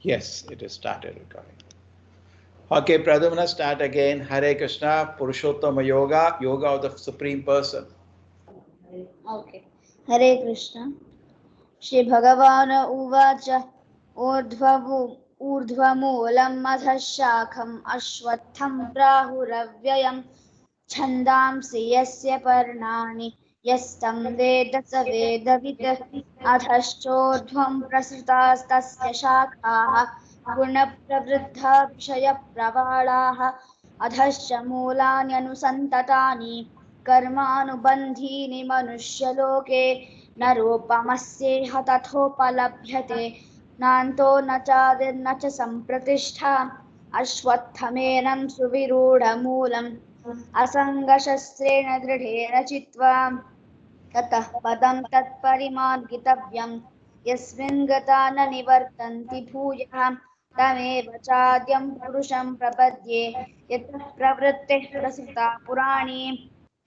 Yes, it is started recording. Okay, Pradumna, start again. Hare Krishna, Purushottama Yoga, Yoga of the Supreme Person. Okay. Hare Krishna. Shri Bhagavana Uvacha Urdhvamulam Madhashakam Ashwatham Prahuravyayam Chandamsi Yasya Parnani Yastam Veda Savedavit Adhashchodhvam Prasritastasya Shakhaha Gunapravriddha Vishaya Pravalaha Adhasya Mulani Anusantatani Karmanubandhini Manushya न रूपमस्येह तथोपलभ्यते नान्तो न चादिर्न च सम्प्रतिष्ठा अश्वत्थमेनं सुविरूढमूलम् असङ्गशस्त्रेण दृढेन चित्वा ततः पदं तत्परिमार्गितव्यं यस्मिन् गता न निवर्तन्ति भूयः तमेव चाद्यं पुरुषं प्रपद्ये यतः प्रवृत्तिः प्रसृता पुराणी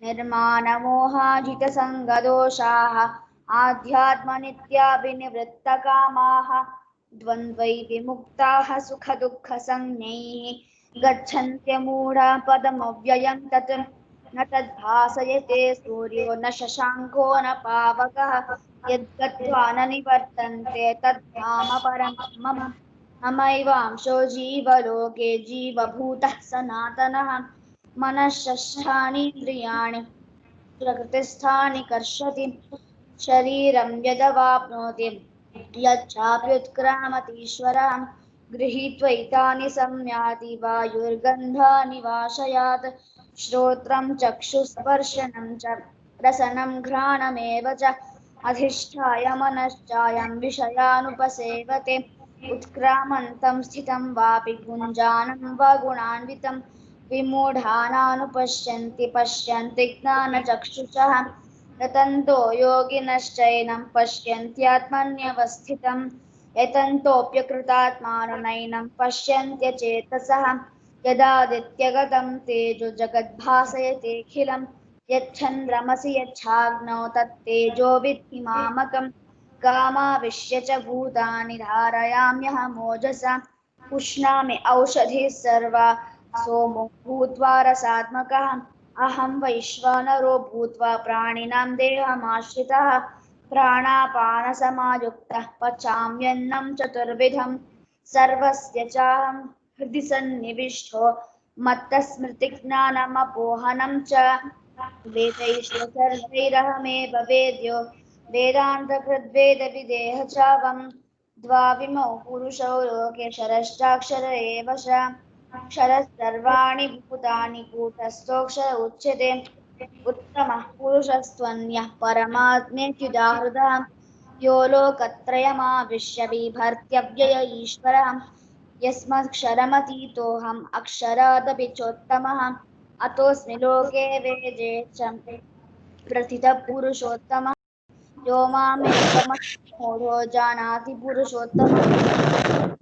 निर्माणमोहाजितसङ्गदोषाः आध्यात्मनित्याभिनिवृत्तकामाः द्वन्द्वै विमुक्ताः सुखदुःखसंज्ञैः गच्छन्त्यमूढा पदमव्ययं तत् न तद्भासयते सूर्यो न शशाङ्को न पावकः यद्गत्वा न निवर्तन्ते तद्धाम परं मम ममैवांशो जीवलोके जीवभूतः सनातनः मनःषष्ठानीन्द्रियाणि प्रकृतिस्थानि कर्षति शरीरं यदवाप्नोति यच्चाप्युत्क्रामतीश्वरः गृहीत्वैतानि संयाति वायुर्गन्धानि वाशयात् श्रोत्रं चक्षुस्पर्शनं च रसनं घ्राणमेव च अधिष्ठाय मनश्चायं विषयानुपसेवते उत्क्रामन्तं स्थितं वापि भुञ्जानं वा गुणान्वितं विमूढानानुपश्यन्ति पश्यन्ति ज्ञानचक्षुषः यतन्तो योगिनश्चैनं पश्यन्त्यात्मन्यवस्थितं यतन्तोऽप्यकृतात्मानो नैनं पश्यन्त्यचेतसः यदादित्यगतं तेजो जगद्भासयतेऽखिलं यच्छन्द्रमसि यच्छाग्नौ तत्तेजो विद्धि मामकं कामाविश्य च भूतानि धारयाम्यहमोजसा पुष्णामि औषधिः सर्वा सोमो भूत्वा रसात्मकः अहं वैश्वानरो भूत्वा प्राणिनां देहमाश्रितः प्राणापानसमायुक्तः पचाम्यन्नं चतुर्विधं सर्वस्य चाहं हृदि सन्निविष्टो मत्तस्मृतिज्ञानमपोहनं च वेदैश्च सर्वैरहमेव वेद्यो वेदान्तकृद्वेदविदेह चावं द्वाविमौ पुरुषौ लोके क्षरश्चाक्षर एव च क्षरः सर्वाणि भूतानि कूटस्थोऽक्षर उच्यते उत्तमः पुरुषस्त्वन्यः परमात्मेत्युदाहृतः यो लोकत्रयमाविश्य बिभर्त्यव्यय ईश्वरः यस्मत्क्षरमतीतोऽहम् अक्षरादपि चोत्तमः अतोऽस्मि लोके वेदे च प्रथितः पुरुषोत्तमः यो मामेकमूढो जानाति पुरुषोत्तमः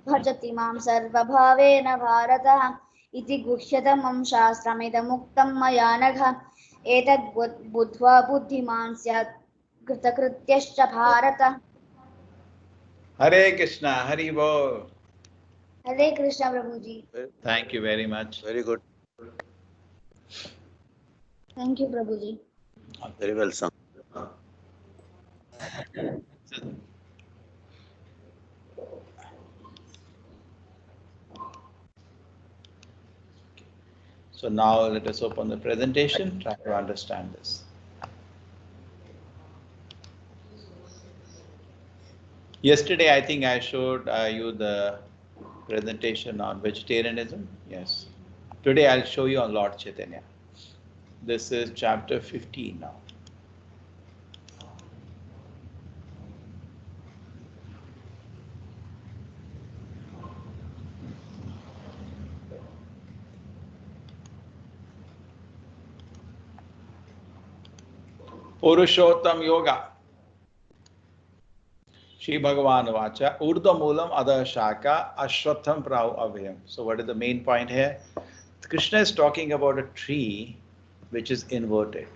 भजति मां सर्वभावेन भारत इति गुह्यतमं शास्त्रमिदमुक्तं मया नघ एतद् बुद्ध्वा बुद्धिमान् स्यात् कृतकृत्यश्च Bharat. Hare Krishna, Hari Bol. Hare Krishna Prabhuji. Thank you very much. Very good. Thank you Prabhuji. Very well sung. So now let us open the presentation, try to understand this. Yesterday, I think I showed you the presentation on vegetarianism. Yes. Today, I'll show you on Lord Chaitanya. This is chapter 15 now. Purushottam Yoga. Shri Bhagavan Vacha, Urdhva Moolam Adha Shaka Ashwatham Prahu Avyam. So what is the main point here? Krishna is talking about a tree which is inverted.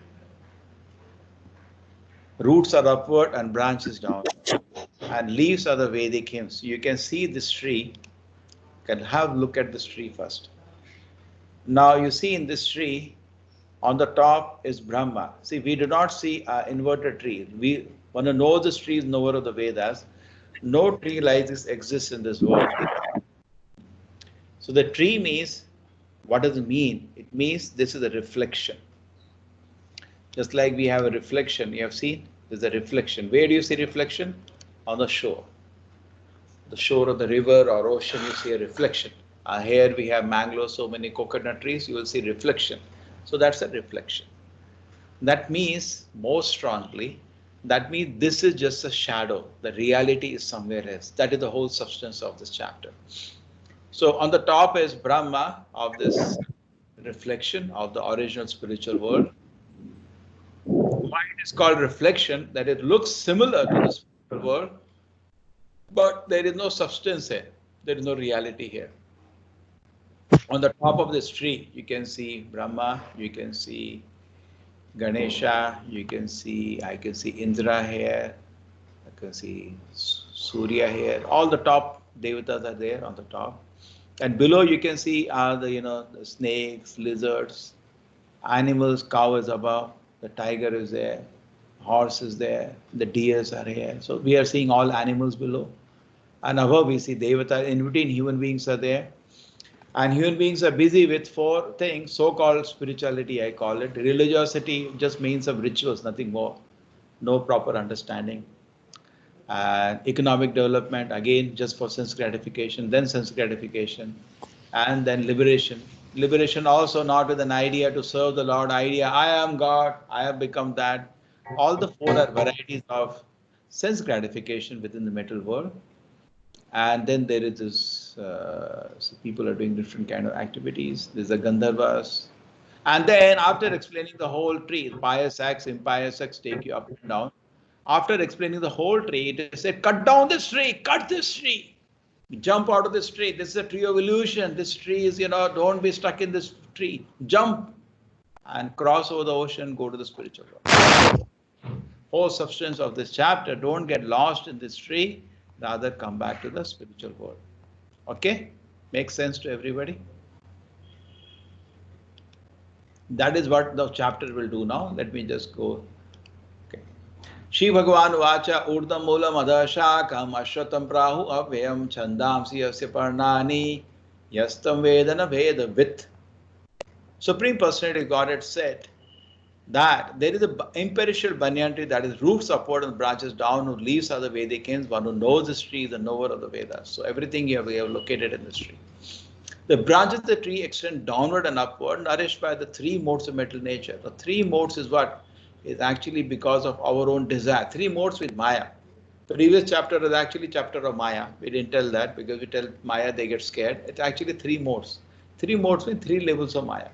Roots are upward and branches downward. and leaves are the Vedic hymns. You can see this tree. You can have a look at this tree first. Now you see in this tree, on the top is Brahma. See, we do not see an inverted tree. We want to know this tree is knower of the Vedas. No tree like this exists in this world. So the tree means, what does it mean? It means this is a reflection. Just like we have a reflection, you have seen, there's a reflection. Where do you see reflection? On the shore. The shore of the river or ocean, you see a reflection. Here we have mangrove, so many coconut trees, you will see reflection. So that's a reflection. That means, most strongly, that means this is just a shadow. The reality is somewhere else. That is the whole substance of this chapter. So on the top is Brahma, of this reflection of the original spiritual world. Why it is called reflection? That it looks similar to the spiritual world, but there is no substance here. There is no reality here. On the top of this tree, you can see Brahma, you can see Ganesha, you can see, I can see Indra here, I can see Surya here. All the top devatas are there on the top. And below you can see are the, the snakes, lizards, animals. Cow is above, the tiger is there, horse is there, the deers are here. So we are seeing all animals below. And above we see devata. In between, human beings are there. And human beings are busy with four things, so-called spirituality, I call it. Religiosity just means of rituals, nothing more. No proper understanding. And economic development, again, just for sense gratification, then sense gratification. And then liberation. Liberation also not with an idea to serve the Lord, idea, I am God, I have become that. All the four are varieties of sense gratification within the material world. And then there is this, so people are doing different kind of activities. There's a Gandharvas. And then after explaining the whole tree, pious acts, impious acts take you up and down. After explaining the whole tree, it is said, cut down this tree, cut this tree. Jump out of this tree. This is a tree of illusion. This tree is, don't be stuck in this tree. Jump and cross over the ocean, go to the spiritual world. Whole substance of this chapter, don't get lost in this tree. Rather come back to the spiritual world. Okay? Makes sense to everybody? That is what the chapter will do now. Let me just go. Okay. Shri Bhagavan Vacha Urdam Moolam Adashakam Ashwatam Prahu Avyam Chandamsi Yasya Parnani Yastam Vedana Veda Vit. Supreme Personality of Godhead said that there is an imperishable banyan tree that is roots upward and branches down, whose leaves are the Vedic hymns. One who knows this tree is the knower of the Vedas. So everything we have located in this tree. The branches of the tree extend downward and upward, nourished by the three modes of mental nature. The three modes is what? Is actually because of our own desire. Three modes with Maya. The previous chapter is actually chapter of Maya. We didn't tell that because we tell Maya they get scared. It's actually three modes. Three modes mean three levels of Maya.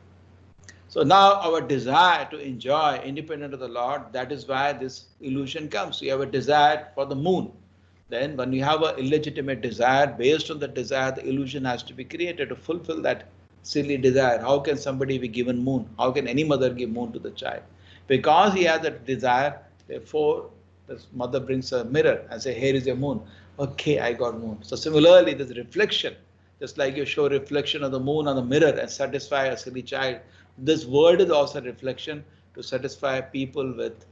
So now our desire to enjoy independent of the Lord, that is why this illusion comes. We have a desire for the moon. Then when you have an illegitimate desire, based on the desire, the illusion has to be created to fulfill that silly desire. How can somebody be given moon? How can any mother give moon to the child? Because he has that desire, therefore the mother brings a mirror and say, here is your moon. Okay, I got moon. So similarly, there's reflection. Just like you show reflection of the moon on the mirror and satisfy a silly child, this world is also a reflection to satisfy people with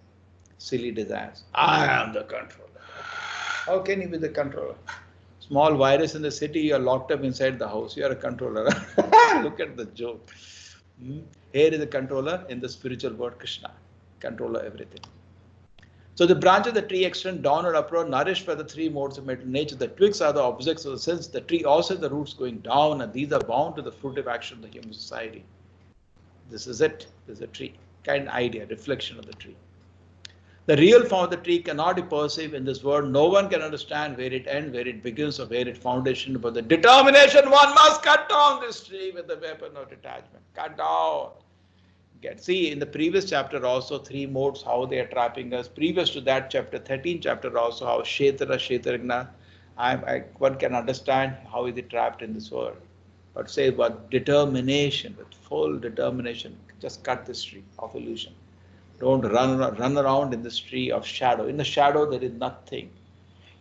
silly desires. I am the controller. How can you be the controller? Small virus in the city, you are locked up inside the house. You are a controller. Look at the joke. Here is the controller in the spiritual world, Krishna. Controller everything. So the branch of the tree extend downward, upward, nourished by the three modes of mental nature. The twigs are the objects of the sense. The tree also has the roots going down, and these are bound to the fruitive action of the human society. This is it. This is a tree. Kind of idea, reflection of the tree. The real form of the tree cannot be perceived in this world. No one can understand where it ends, where it begins, or where its foundation. But the determination, one must cut down this tree with the weapon of detachment. Cut down. See, in the previous chapter also, three modes, how they are trapping us. Previous to that, chapter 13 chapter also, how Kshetra, Kshetragna, one can understand how is it trapped in this world. But say about determination, with full determination, just cut this tree of illusion. Don't run around in this tree of shadow. In the shadow, there is nothing.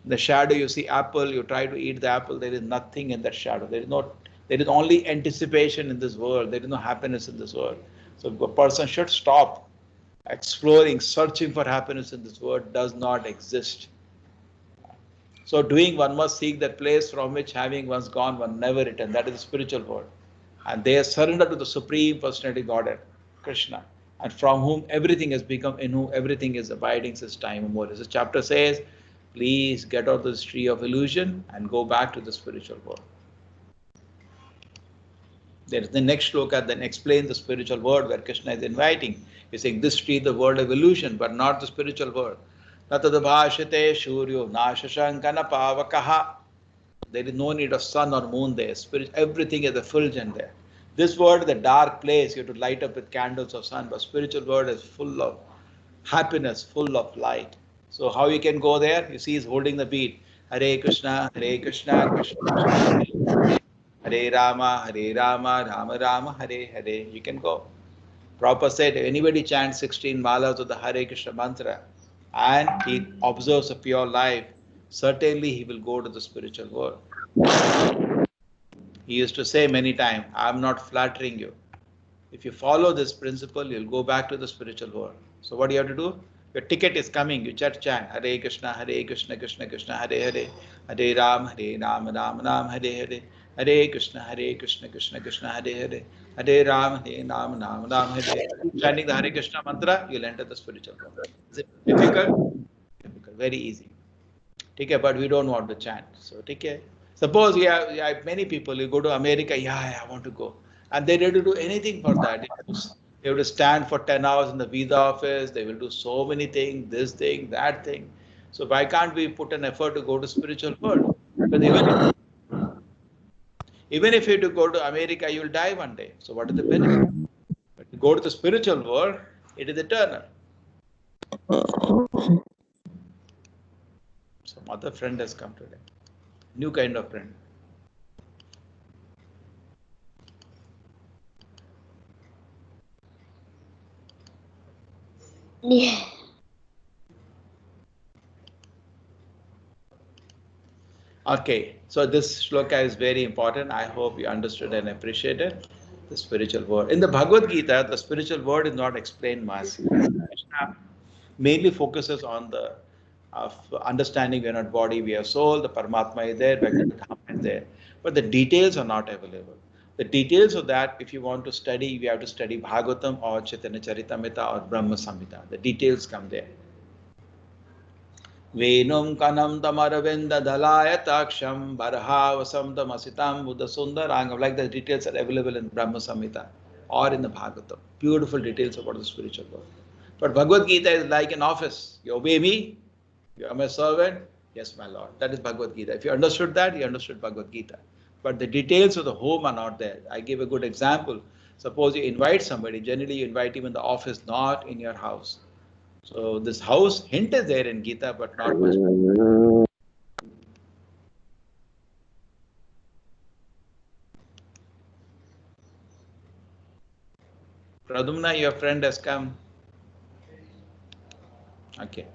The shadow, you see apple, you try to eat the apple, there is nothing in that shadow. There is only anticipation in this world. There is no happiness in this world. So a person should stop exploring, searching for happiness in this world does not exist. So doing, one must seek that place from which having once gone, one never return. That is the spiritual world. And they surrender to the Supreme Personality Godhead, Krishna, and from whom everything has become, in whom everything is abiding since time immemorial. This chapter says, please get out of this tree of illusion and go back to the spiritual world. There is the next shloka then explains the spiritual world where Krishna is inviting. He's saying this tree, the world of illusion, but not the spiritual world. Natadabhashite shuryo nashashankana pavakaha. There is no need of sun or moon there. Spirit, everything is effulgent there. This world is a dark place. You have to light up with candles of sun, but spiritual world is full of happiness, full of light. So how you can go there? You see, he's holding the beat. Hare Krishna, Krishna Krishna, Hare Rama, Rama Rama, Hare Hare. You can go. Prabhupada said, if anybody chants 16 malas of the Hare Krishna mantra and he observes a pure life, certainly he will go to the spiritual world. He used to say many times, I am not flattering you. If you follow this principle, you'll go back to the spiritual world. So what do you have to do? Your ticket is coming. You just chant Hare Krishna, Krishna Krishna, Hare Hare, Hare Ram, Ram Ram, Hare Hare, Hare Krishna, Krishna Krishna, Hare Hare, Hare Ram, Ram Ram, Hare Hare. Chanting the Hare Krishna mantra, you'll enter the spiritual world. Is it difficult? Difficult. Very easy. Okay, but we don't want to chant. So okay. Suppose you have many people, you go to America, yeah, I want to go. And they ready to do anything for that. They have to stand for 10 hours in the visa office, they will do so many things, this thing, that thing. So why can't we put an effort to go to spiritual world? Because even if you have to go to America, you will die one day. So what is the benefit? But to go to the spiritual world, it is eternal. Some other friend has come today. New kind of friend. Yeah. Okay, so this shloka is very important. I hope you understood and appreciated the spiritual word. In the Bhagavad Gita, the spiritual word is not explained much. Krishna mainly focuses on the understanding we are not body, we are soul, the Paramatma is there, Bhagavad is there. But the details are not available. The details of that, if you want to study, we have to study Bhagavatam or Chaitanya Charitamrita or Brahma Samhita. The details come there. Venum kanam tamaravinda dalayataksam barhavasam tamasitam buddha sundarangam. Like the details are available in Brahma Samhita or in the Bhagavatam. Beautiful details about the spiritual world. But Bhagavad Gita is like an office. You obey me, you are my servant. Yes, my Lord. That is Bhagavad Gita. If you understood that, you understood Bhagavad Gita. But the details of the home are not there. I give a good example. Suppose you invite somebody, generally you invite him in the office, not in your house. So this house hint is there in Gita, but not much. Pradumna, your friend has come. Okay.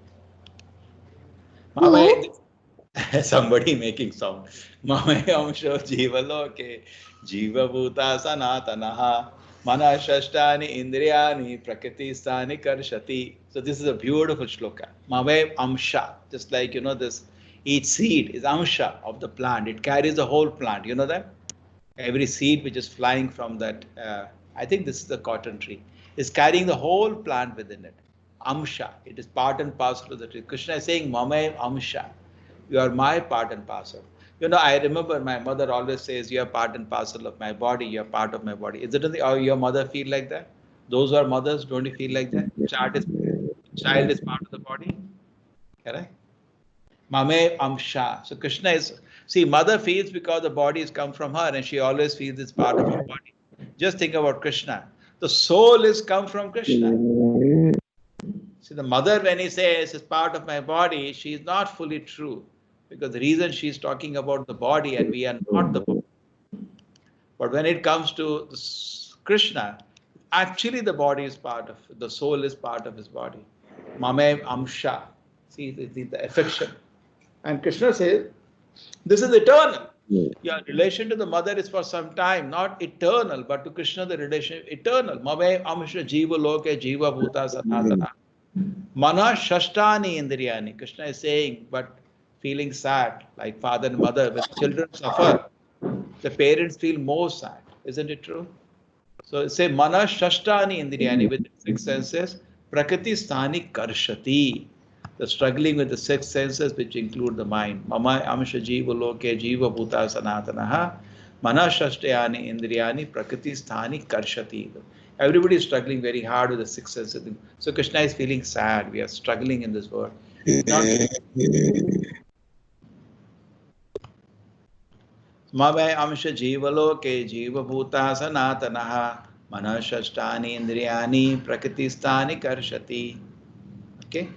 Somebody making sound. Mame amsho jivaloke jiva bhuta sanatanaha mana shashtani indriyani prakriti stani karshati. So this is a beautiful shloka. Mame amsha, just like this, each seed is amsha of the plant. It carries the whole plant. You know that? Every seed which is flying from that, I think this is the cotton tree, is carrying the whole plant within it. Amsha, it is part and parcel of the tree. Krishna is saying, Mame Amsha, you are my part and parcel. I remember my mother always says, you are part and parcel of my body, you are part of my body. Is it your mother feel like that? Those who are mothers, don't you feel like that? Child is part of the body, correct? Mame Amsha. So Krishna is, see, mother feels because the body has come from her and she always feels it's part of her body. Just think about Krishna. The soul is come from Krishna. See, the mother, when he says it's part of my body, she is not fully true. Because the reason she's talking about the body and we are not the body. But when it comes to Krishna, actually the body is part of, the soul is part of his body. Mame Amsha. See, the affection. And Krishna says, this is eternal. Your relation to the mother is for some time, not eternal, but to Krishna the relation eternal. Mame amsha jiva loke jiva bhuta sanatana. Mana shashtani indriyani. Krishna is saying, but feeling sad, like father and mother, when children suffer, the parents feel more sad. Isn't it true? So say mana shashtani indriyani, with the six senses, prakriti sthani karshati. The struggling with the six senses, which include the mind. Mama amsha jiva loke jiva bhuta sanatanaha. Mana shashtayani indriyani prakriti sthani karshati. Everybody is struggling very hard with the six senses. So Krishna is feeling sad. We are struggling in this world. Mame amsha jivaloke jiva bhuta sanatanaha manashashtani indriyani prakriti-sthani karshati. Okay?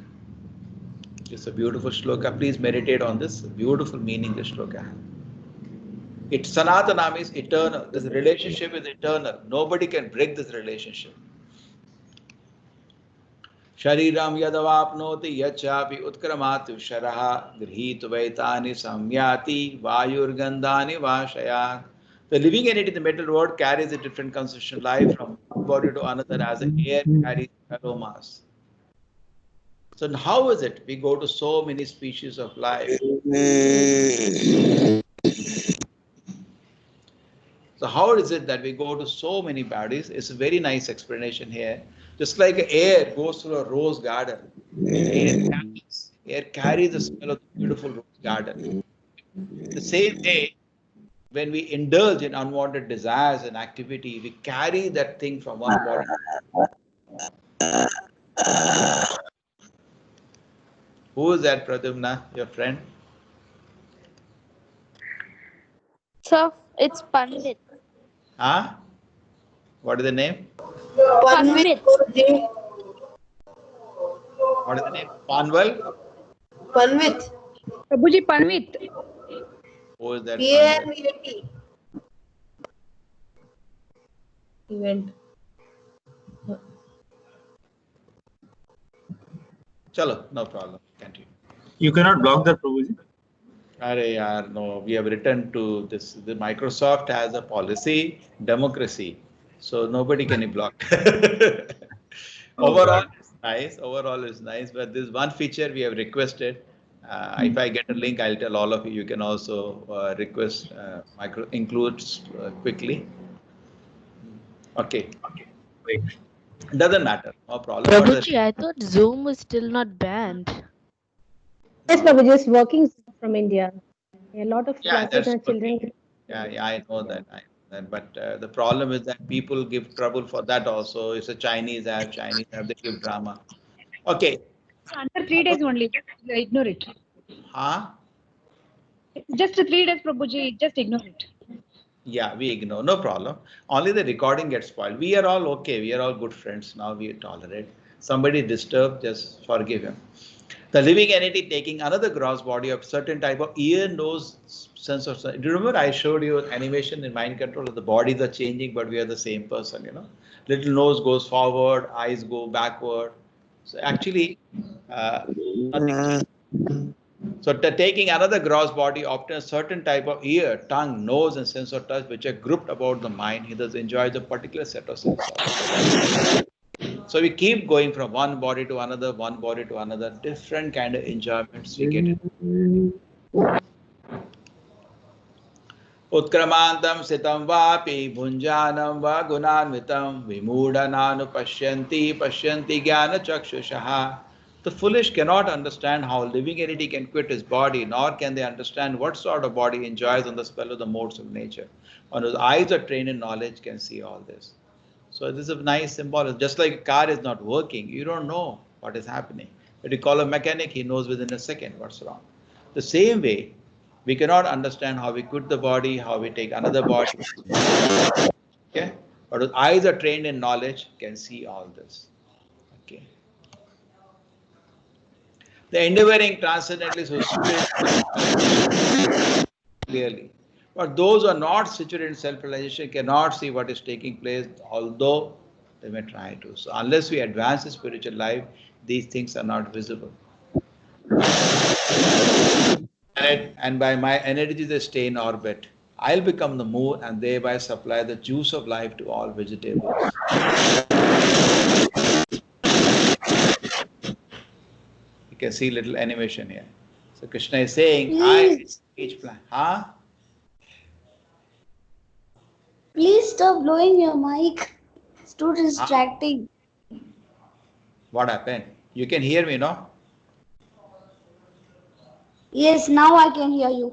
It's a beautiful shloka. Please meditate on this. Beautiful meaning this shloka has. Sanatana means eternal. This relationship is eternal. Nobody can break this relationship. Shariram yadavapnoti yachapi utkramatyu sharaha grihit vaitani samyati vayurgandhani vashaya. The living entity in the metal world carries a different constitution life from one body to another as the air carries aromas. So how is it we go to so many species of life? So how is it that we go to so many bodies? It's a very nice explanation here. Just like air goes through a rose garden, air carries the smell of the beautiful rose garden. The same way, when we indulge in unwanted desires and activity, we carry that thing from one body. Who is that, Pradyumna, your friend? Sir, it's Pandit. Huh? What is the name? Pandit. What is the name? Panwal? Panvit. Prabhuji, Panvit. Who is that? P-A-N-V-A-T. Event. Chalo, no problem. Continue. You cannot block that, Prabhuji. No, we have written to this. The Microsoft has a policy, democracy, so nobody can be blocked. Overall, it's nice. Overall, it's nice. But this one feature we have requested. If I get a link, I'll tell all of you. You can also request includes quickly. Okay. Wait. Doesn't matter. No problem. Prabhuji, I thought Zoom was still not banned. Yes, Prabhuji is working from India. A lot of Yeah, classes and children. Yeah, I know that. But the problem is that people give trouble for that also. It's a Chinese app, they give drama. Okay. Under 3 days only. Just ignore it. Huh? Just 3 days, Prabhuji. Just ignore it. Yeah, we ignore. No problem. Only the recording gets spoiled. We are all okay. We are all good friends. Now we tolerate. Somebody disturbed, just forgive him. The living entity taking another gross body of certain type of ear, nose, sense of sight. Do you remember I showed you an animation in mind control that the bodies are changing, but we are the same person, you know. Little nose goes forward, eyes go backward. So actually, nothing. So taking another gross body, often a certain type of ear, tongue, nose, and sense of touch, which are grouped about the mind, he does enjoy the particular set of senses. So we keep going from one body to another, different kind of enjoyments we get. Utkramantam sitam vapi bhunjanam va gunanvitam vimudhananu pashyanti jnana chakshushaha. The foolish cannot understand how a living entity can quit his body, nor can they understand what sort of body enjoys on the spell of the modes of nature. One whose eyes are trained in knowledge can see all this. So this is a nice symbol. Just like a car is not working, you don't know what is happening. But you call a mechanic, he knows within a second what's wrong. The same way, we cannot understand how we quit the body, how we take another body. Okay? But whose eyes are trained in knowledge can see all this. Okay. The endeavoring transcendently so clearly. But those who are not situated in self-realization cannot see what is taking place, although they may try to. So unless we advance in spiritual life, these things are not visible. planet, and by my energy they stay in orbit. I'll become the moon and thereby supply the juice of life to all vegetables. You can see little animation here. So Krishna is saying, Please. each plant. Huh? Please stop blowing your mic. It's too distracting. What happened? You can hear me, no? Yes, now I can hear you.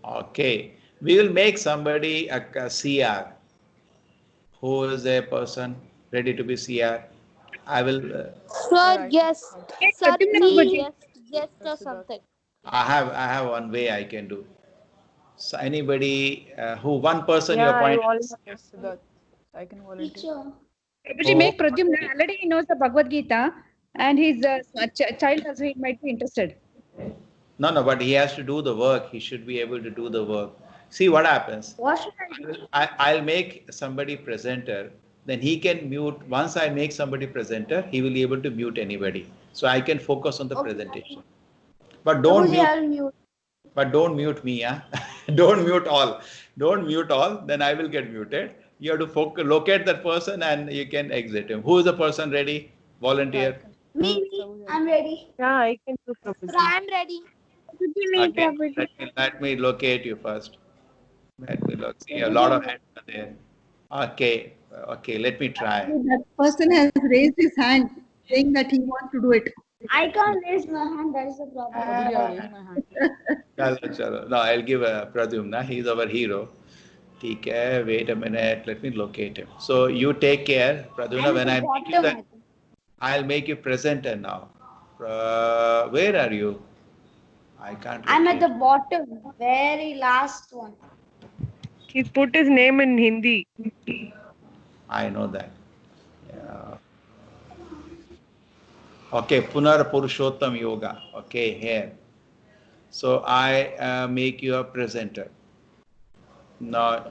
Okay. We will make somebody a CR. Who is a person ready to be CR? I will. Sir, yes. Sir, Pradyumna me, Prabhuji. yes or something. I have one way I can do. So anybody who one person you Yeah, I appoint. volunteer, Siddharth. I can volunteer. Teacher. Prabhuji, Oh. make Pradyumna. Already he knows the Bhagavad Gita and his child also he might be interested. No, but he has to do the work. He should be able to do the work. See what happens. What should I do? I'll make somebody presenter. Then he can mute. Once I make somebody presenter, he will be able to mute anybody. So I can focus on the Okay. presentation. But don't Prabhuji, mute. I'll mute. But don't mute me, yeah. Don't mute all. Don't mute all. Then I will get muted. You have to locate that person and you can exit him. Who is the person ready? Volunteer. Me, I'm ready. Yeah, I can do Prabhuji. I'm ready. Okay. Let me locate you first. Let me look. See, a lot of hands are there. Okay. Okay. Let me try. That person has raised his hand saying that he wants to do it. I can't raise my hand. That is the problem. Prabhuji, I raise my hand. Chalo. No, I'll give a Pradyumna. He's our hero. Okay. Wait a minute. Let me locate him. So you take care, Pradyumna. When I make you that, I'll make you presenter now. Where are you? I can't. I'm at locate. the bottom, very last one. He put his name in Hindi. I know that. Yeah. Okay, Punar Purushottam Yoga. Okay, here. So I make you a presenter. Now,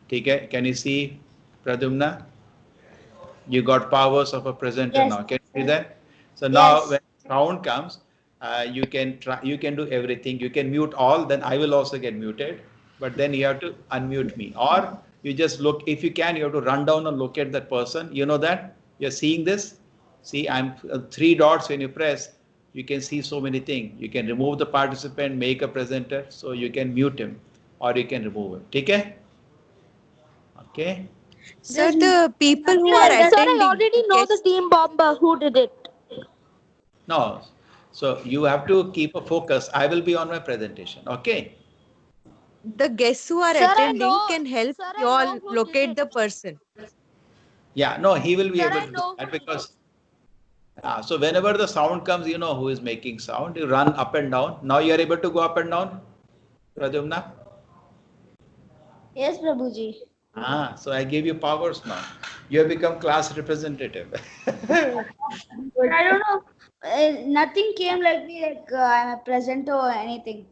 okay, can you see Pradyumna? You got powers of a presenter Yes. now. Can you see that? So now Yes. when sound comes, you can try. You can do everything. You can mute all. Then I will also get muted. But then you have to unmute me, or you just look. If you can, you have to run down and locate that person. You know that you're seeing this. See, I'm 3 dots. When you press, you can see so many things. You can remove the participant, make a presenter. So you can mute him, or you can remove him. Okay? Okay. Sir, the people who are Sir, I attending. already know the guests- team bomber who did it. No. So you have to keep a focus. I will be on my presentation. Okay. The guests who are Sir, I attending know- can help sir, I you know all who locate did the it. person. Yeah. No, he will be Sir, able I to know do that who did because. So whenever the sound comes, you know who is making sound. You run up and down. Now you are able to go up and down, Pradyumna. Yes, Prabhuji. So I gave you powers now. You have become class representative. But I don't know. Nothing came like me, like I'm a presenter or anything.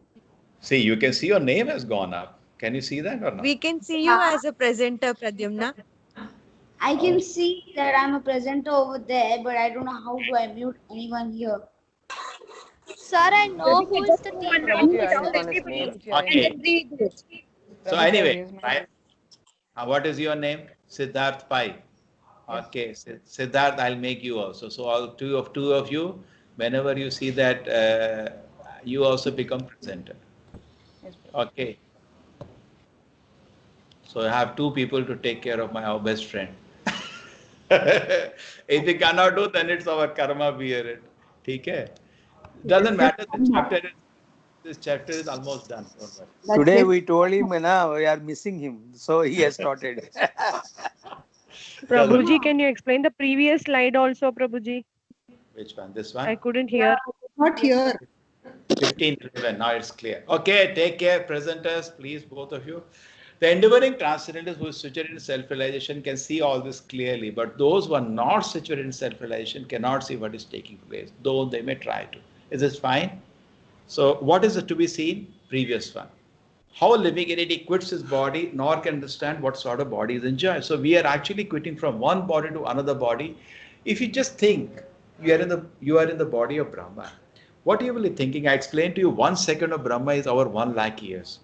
See, you can see your name has gone up. Can you see that or not? We can see you as a presenter, Pradyumna. I can see that I'm a presenter over there, but I don't know how do I mute anyone here. Sir, I know who is the team Unmute bomber. I all look on his everybody name. and Okay. then redo it. So Prabhuji, I anyway, raise my hand. what is your name? Siddharth Pai. Okay, Siddharth, I'll make you also. So all two of you, whenever you see that, you also become presenter. Yes, Prabhuji. Okay. So I have 2 people to take care of our best friend. If we cannot do, then it's our karma bear it. Okay? Doesn't matter. This chapter is almost done. Don't worry. Today we told him, na, we are missing him, so he has started. Prabhuji, can you explain the previous slide also, Prabhuji? Which one? This I one? couldn't hear. Not here. 15:11. Now it's clear. Okay, take care, presenters, please, both of you. The endeavoring transcendentalist who is situated in self-realization can see all this clearly, but those who are not situated in self-realization cannot see what is taking place, though they may try to. Is this fine? So what is to be seen? Previous one. How a living entity quits his body nor can understand what sort of body is enjoyed. So we are actually quitting from one body to another body. If you just think, You are in the body of Brahma. What are you really thinking? I explained to you 1 second of Brahma is over 1 lakh years.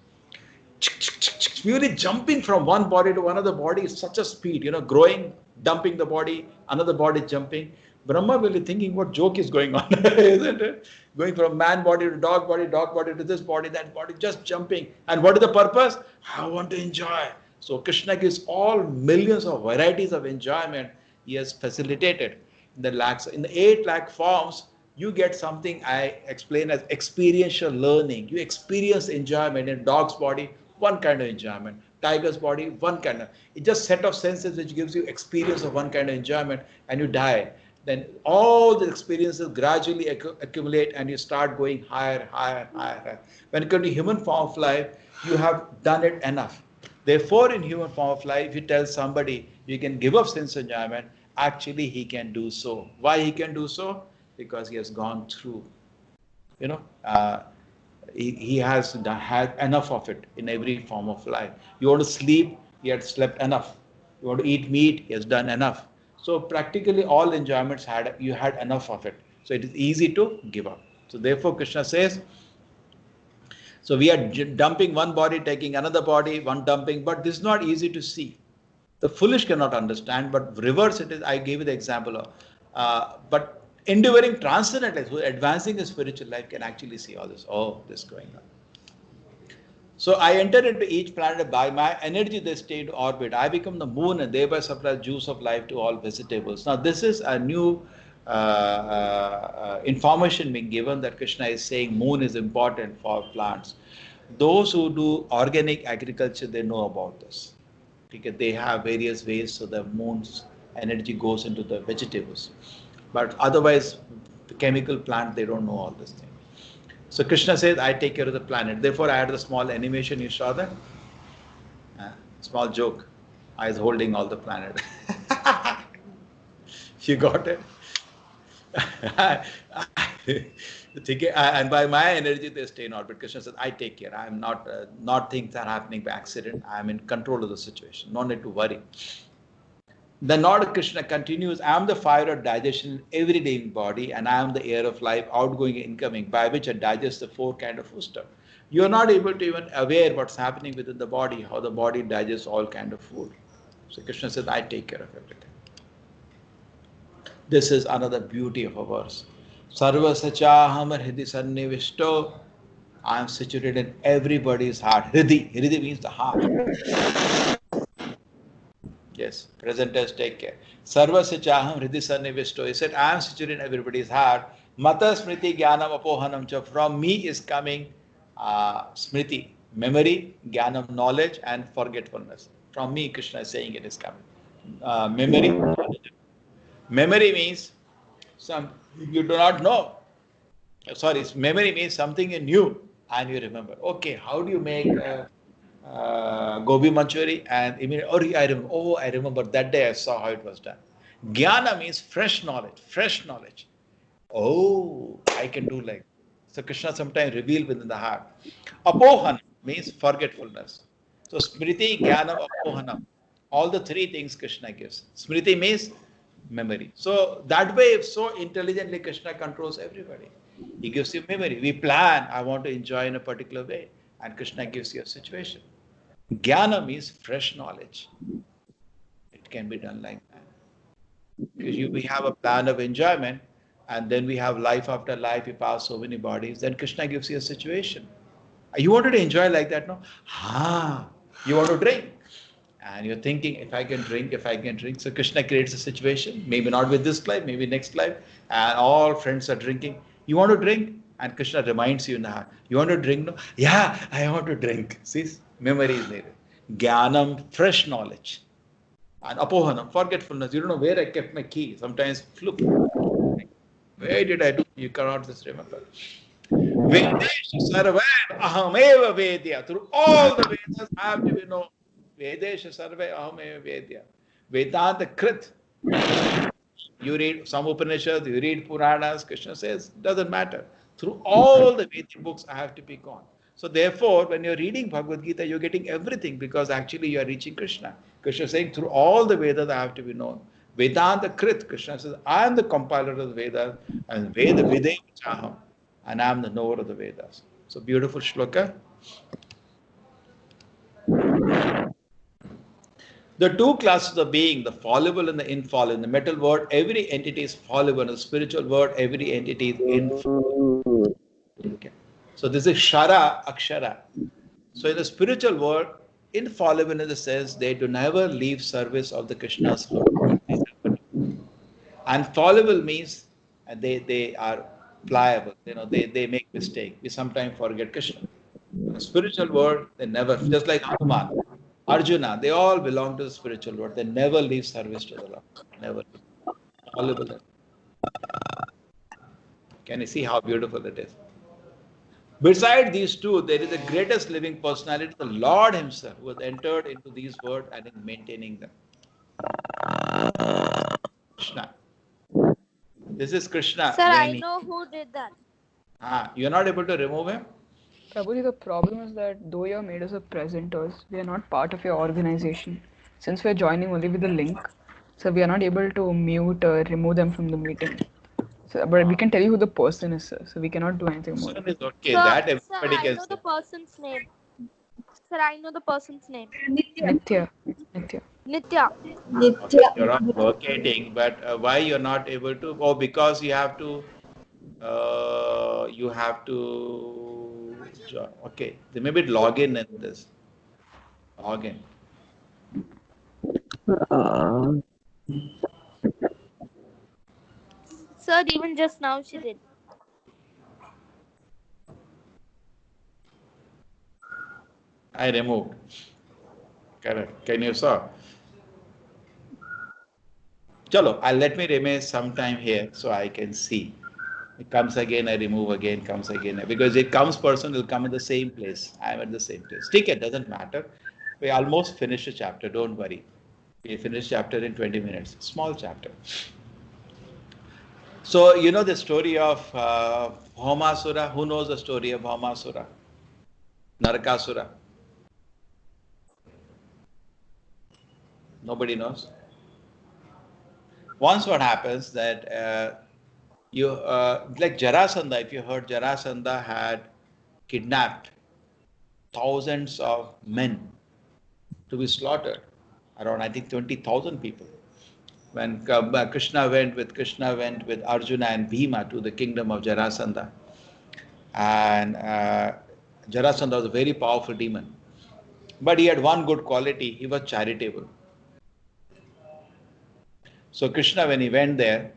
Really jumping from one body to another body is such a speed, growing, dumping the body, another body jumping. Brahma really thinking what joke is going on, isn't it? Going from man body to dog body to this body, that body, just jumping. And what is the purpose? I want to enjoy. So Krishna gives all millions of varieties of enjoyment. He has facilitated in the lakhs, in the 8 lakh forms. You get something I explain as experiential learning. You experience enjoyment. In dog's body, one kind of enjoyment. Tiger's body, one kind of. It's just set of senses which gives you experience of one kind of enjoyment, and you die. Then all the experiences gradually accumulate, and you start going higher, higher, higher, higher. When it comes to human form of life, you have done it enough. Therefore, in human form of life, if you tell somebody you can give up sense enjoyment, actually he can do so. Why he can do so? Because he has gone through, he has had enough of it in every form of life. You want to sleep, he had slept enough. You want to eat meat, he has done enough. So practically all enjoyments you had enough of it. So it is easy to give up. So therefore Krishna says, so we are dumping one body, taking another body, one dumping, but this is not easy to see. The foolish cannot understand, but reverse it is, I gave you the example of, but enduring transcendental, who advancing the spiritual life can actually see all this. Oh, this going on. So I enter into each planet by my energy, they stay in orbit. I become the moon and thereby supply juice of life to all vegetables. Now this is a new information being given that Krishna is saying moon is important for plants. Those who do organic agriculture, they know about this. Because they have various ways so the moon's energy goes into the vegetables. But otherwise, the chemical plant, they don't know all this thing. So Krishna says, I take care of the planet. Therefore, I had the small animation, you saw that? Small joke. I was holding all the planet. You got it? And by my energy, they stay in orbit. Krishna says, I take care. I am not things are happening by accident. I am in control of the situation. No need to worry. The Lord Krishna continues, I am the fire of digestion in every living body, and I am the air of life, outgoing and incoming, by which I digest the 4 kinds of food stuff. You are not able to even aware what's happening within the body, how the body digests all kinds of food. So Krishna says, I take care of everything. This is another beauty of a verse. Sarva sachaham hridi sannivishto. I am situated in everybody's heart. Hridi means the heart. Yes, presenters take care. Sarva sachaham hridi sannivishto. He said, I am situated in everybody's heart. Mata smriti jnanam apohanam cha. From me is coming smriti, memory, jnanam, knowledge, and forgetfulness. From me, Krishna is saying it is coming. Memory. Memory means you do not know. Sorry, memory means something you knew and you remember. Okay, how do you make gobi manchuri? And immediately, I remember that day I saw how it was done. Jnana means fresh knowledge. Oh, I can do like. So Krishna sometimes reveals within the heart. Apohan means forgetfulness. So smriti, jnanam, apohanam. All the 3 things Krishna gives. Smriti means memory. So that way, so intelligently Krishna controls everybody. He gives you memory. We plan, I want to enjoy in a particular way, and Krishna gives you a situation. Jnana means fresh knowledge. It can be done like that. Because we have a plan of enjoyment, and then we have life after life, we pass so many bodies, then Krishna gives you a situation. You wanted to enjoy like that, no? You want to drink. And you're thinking, if I can drink. So Krishna creates a situation, maybe not with this life, maybe next life, and all friends are drinking. You want to drink? And Krishna reminds you in the heart. You want to drink? No? Yeah, I want to drink. See, memory is there. Jnanam, fresh knowledge. And apohanam, forgetfulness. You don't know where I kept my key. Sometimes fluke. Where did I do? You cannot just remember. Vedesha sarvan ahameva vedya. Through all the Vedas I have to be known. Vedesha sarve ahameva vedya. Vedanta krit. You read some Upanishads, you read Puranas, Krishna says, doesn't matter. Through all the Vedic books, I have to be gone. So therefore, when you're reading Bhagavad Gita, you're getting everything because actually you are reaching Krishna. Krishna is saying, through all the Vedas, I have to be known. Vedanta Krit, Krishna says, I am the compiler of the Vedas, and Veda Videh Chaham, and I am the knower of the Vedas. So beautiful shloka. The two classes of being, the fallible and the infallible. In the metal world, every entity is fallible. In the spiritual world, every entity is infallible. Okay. So this is Shara, Akshara. So in the spiritual world, infallible in the sense they do never leave service of the Krishna's Lord. And fallible means they are pliable. They make mistake. We sometimes forget Krishna. In the spiritual world, they never, just like Hanuman, Arjuna, they all belong to the spiritual world. They never leave service to the Lord. Never. Fallible. Can you see how beautiful it is? Beside these two, there is the greatest living personality, the Lord Himself, who has entered into these worlds and is maintaining them. Krishna. This is Krishna. Sir, I know who did that. You're not able to remove him? Prabhuji, the problem is that though you're made as a presenters, we are not part of your organization. Since we're joining only with the link, so we are not able to mute or remove them from the meeting. So, but we can tell you who the person is, sir. So we cannot do anything more. Is okay. Sir, That everybody I can know say. the person's name. Sir, I know the person's name. Nitya. Nitya. You're not locating, but why you're not able to? Oh, because you have to. Okay, then maybe log in this. Log in. Sir, even just now she did. I removed. Correct. Can you saw? Chalo, let me remain sometime here so I can see. It comes again, I remove again, comes again. Because it comes person will come in the same place. I am at the same place. Take it, doesn't matter. We almost finished a chapter, don't worry. We finished chapter in 20 minutes. Small chapter. So, you know the story of Bhaumasura. Who knows the story of Bhaumasura? Narakasura. Nobody knows. Once what happens that like Jarasandha, if you heard, Jarasandha had kidnapped thousands of men to be slaughtered, around I think 20,000 people. When Krishna went with Arjuna and Bhima to the kingdom of Jarasandha, and Jarasandha was a very powerful demon, but he had one good quality: he was charitable. So Krishna, when he went there,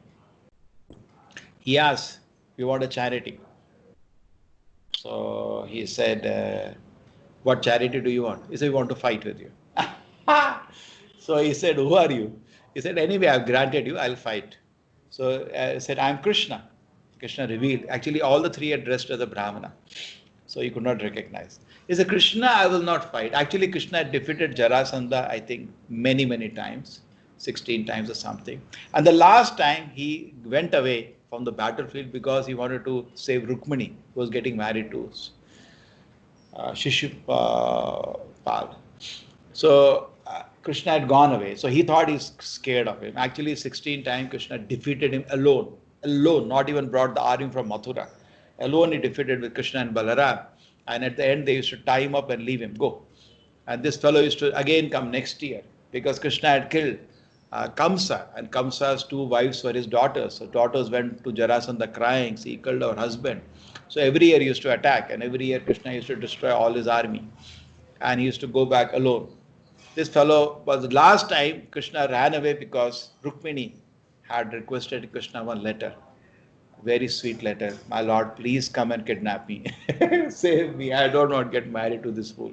he asked, "We want a charity." So he said, "What charity do you want?" He said, "We want to fight with you." So he said, "Who are you?" He said, "Anyway, I've granted you, I'll fight." So he said, "I'm Krishna." Krishna revealed. Actually, all the three are dressed as a Brahmana. So he could not recognize. He said, "Krishna, I will not fight." Actually, Krishna had defeated Jarasandha, I think, many, many times. 16 times or something. And the last time he went away from the battlefield because he wanted to save Rukmini, who was getting married to Shishupal. So Krishna had gone away. So he thought he's scared of him. Actually, 16 times Krishna defeated him alone, not even brought the army from Mathura. Alone he defeated with Krishna and Balaram. And at the end, they used to tie him up and leave him go. And this fellow used to again come next year because Krishna had killed Kamsa, and Kamsa's two wives were his daughters. So daughters went to Jarasandha crying, "He killed our husband." So every year he used to attack, and every year Krishna used to destroy all his army, and he used to go back alone. This fellow was the last time Krishna ran away because Rukmini had requested Krishna one letter, very sweet letter. "My Lord, please come and kidnap me, save me. I don't want to get married to this fool."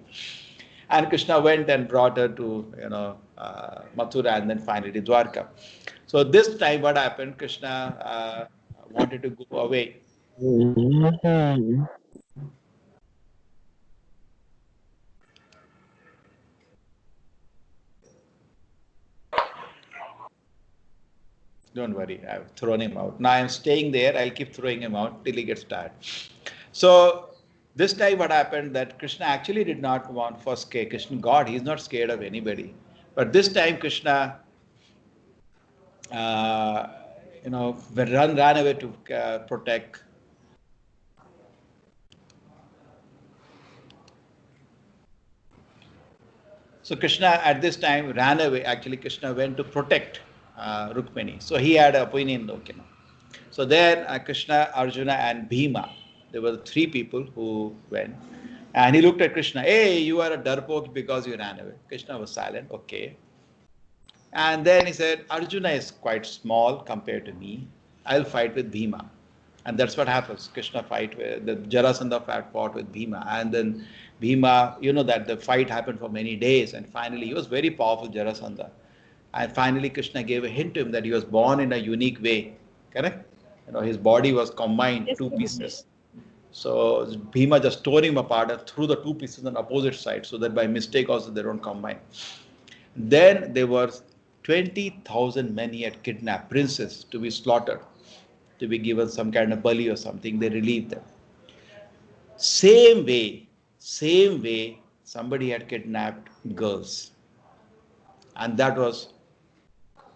And Krishna went and brought her to, Mathura and then finally Dwarka. So this time what happened, Krishna wanted to go away. Don't worry, I've thrown him out. Now I'm staying there, I'll keep throwing him out till he gets tired. So this time what happened that Krishna actually did not want for scare. Krishna God, he's not scared of anybody. But this time Krishna ran away to protect. So Krishna at this time ran away. Actually, Krishna went to protect Rukmini. So he had an opinion, okay. So then Krishna, Arjuna, and Bhima, there were three people who went. And he looked at Krishna. Hey, you are a darpok because you ran away. Krishna was silent. Okay. And then he said, Arjuna is quite small compared to me. I'll fight with Bhima. And that's what happens. Krishna fight with the Jarasandha fought with Bhima. And then Bhima, you know that the fight happened for many days. And finally, he was very powerful, Jarasandha. And finally, Krishna gave a hint to him that he was born in a unique way. Correct? His body was combined, two pieces. So Bhima just tore him apart and threw the two pieces on opposite sides so that by mistake also they don't combine. Then there were 20,000 men he had kidnapped, princes, to be slaughtered, to be given some kind of bali or something. They relieved them. Same way, somebody had kidnapped girls. And that was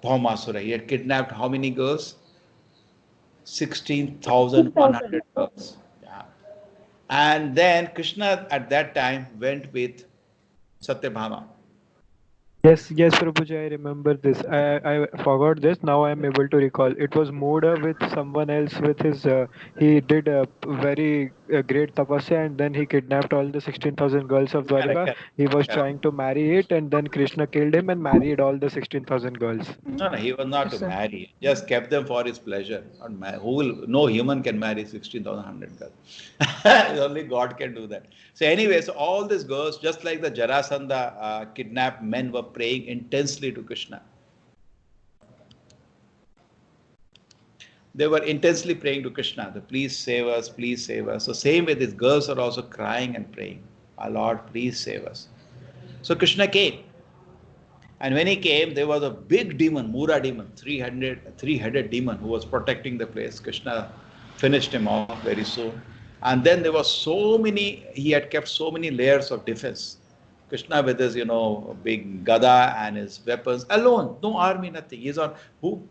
Bhaumasura. He had kidnapped how many girls? 16,100 girls. Yeah. And then Krishna at that time went with Satyabhama. Yes, Prabhuji, I remember this. I forgot this. Now I am able to recall. It was Moda with someone else with his. He did a very great tapasya and then he kidnapped all the 16,000 girls of Dwarka. Correct. He was trying to marry it and then Krishna killed him and married all the 16,000 girls. No, he was not to marry. Just kept them for his pleasure. No human can marry 16,100 girls. Only God can do that. So anyway, so all these girls, just like the Jarasandha kidnapped men, were praying intensely to Krishna. They were intensely praying to Krishna, please save us, please save us. So same way, these girls are also crying and praying, our Lord, please save us. So Krishna came. And when he came, there was a big demon, Mura demon, three-headed demon who was protecting the place. Krishna finished him off very soon. And then there was he had kept so many layers of defense. Krishna with his, big gada and his weapons, alone, no army, nothing. He's on who?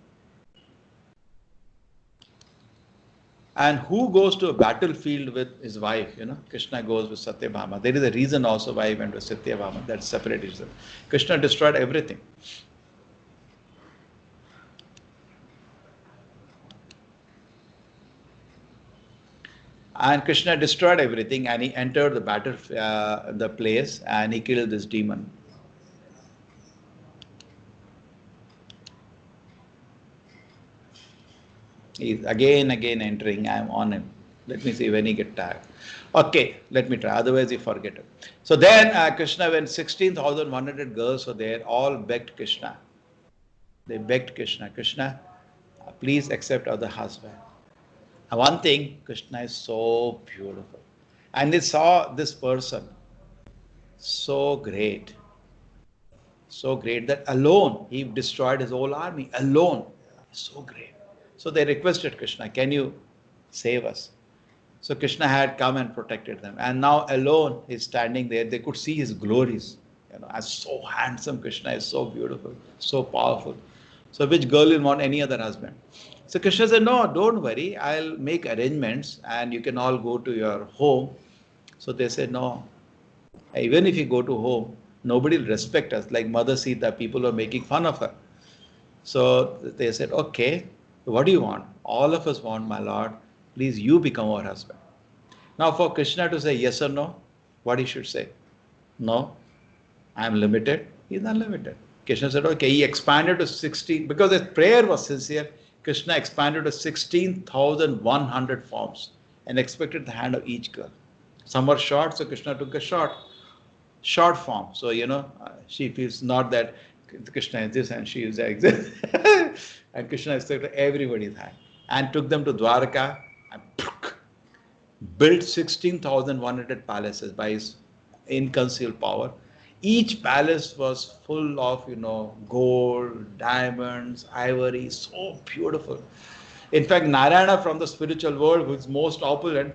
And who goes to a battlefield with his wife? Krishna goes with Satyabhama. There is a reason also why he went with Satyabhama. That's separate reason. Krishna destroyed everything. And Krishna destroyed everything and he entered the the place and he killed this demon. He's again entering. I'm on him. Let me see when he get tired. Okay, let me try. Otherwise, you forget it. So then Krishna, when 16,100 girls were there, all begged Krishna. They begged Krishna, Krishna, please accept other husband. And one thing, Krishna is so beautiful. And they saw this person, so great that alone, he destroyed his whole army, alone. So great. So they requested Krishna, can you save us? So Krishna had come and protected them. And now alone, he's standing there. They could see his glories. As so handsome, Krishna is so beautiful, so powerful. So which girl will want any other husband? So Krishna said, no, don't worry. I'll make arrangements and you can all go to your home. So they said, no, even if you go to home, nobody will respect us. Like Mother Sita, people are making fun of her. So they said, okay, what do you want? All of us want, my Lord, please you become our husband. Now for Krishna to say yes or no, what he should say? No, I am limited. He is unlimited. Krishna said, okay, he expanded to 16, because his prayer was sincere. Krishna expanded to 16,100 forms and expected the hand of each girl. Some were short, so Krishna took a short form. So, she feels not that Krishna is this and she is like this. And Krishna accepted everybody's hand and took them to Dwarka and built 16,100 palaces by his inconceivable power. Each palace was full of, gold, diamonds, ivory, so beautiful. In fact, Narayana from the spiritual world, who is most opulent,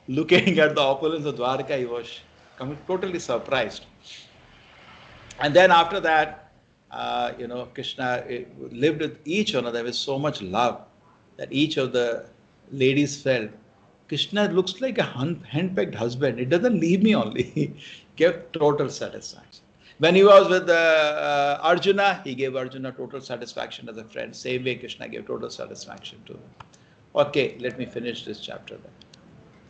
looking at the opulence of Dwarka, he was totally surprised. And then after that, Krishna lived with each one of them with so much love that each of the ladies felt, Krishna looks like a hand-picked husband. It doesn't leave me only. He gave total satisfaction. When he was with Arjuna, he gave Arjuna total satisfaction as a friend. Same way Krishna gave total satisfaction to him. Okay, let me finish this chapter then.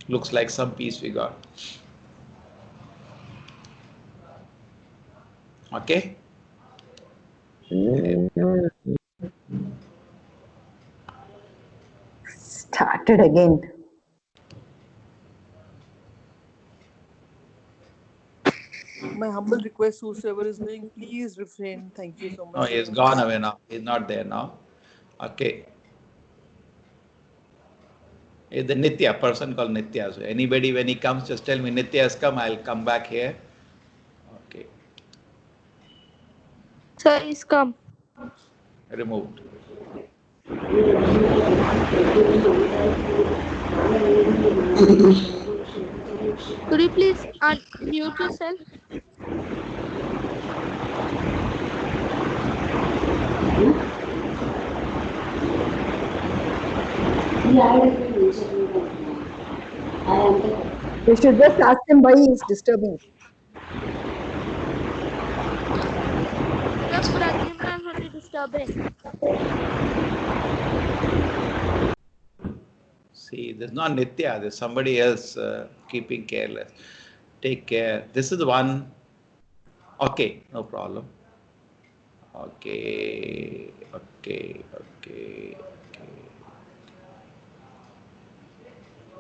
Looks like some peace we got. Okay? Started again. My humble request, whosoever is doing, please refrain. Thank you so much. No, he's gone away now. He's not there now. Okay. It's the Nitya, person called Nitya. So anybody, when he comes, just tell me Nitya has come, I'll come back here. Okay. Sir, he's come. Removed. Could you please unmute yourself? We should just ask him why he is disturbing. Because Pradyumna is only disturbing. See, there's not Nitya, there's somebody else keeping careless. Take care. This is the one. Okay, no problem. Okay.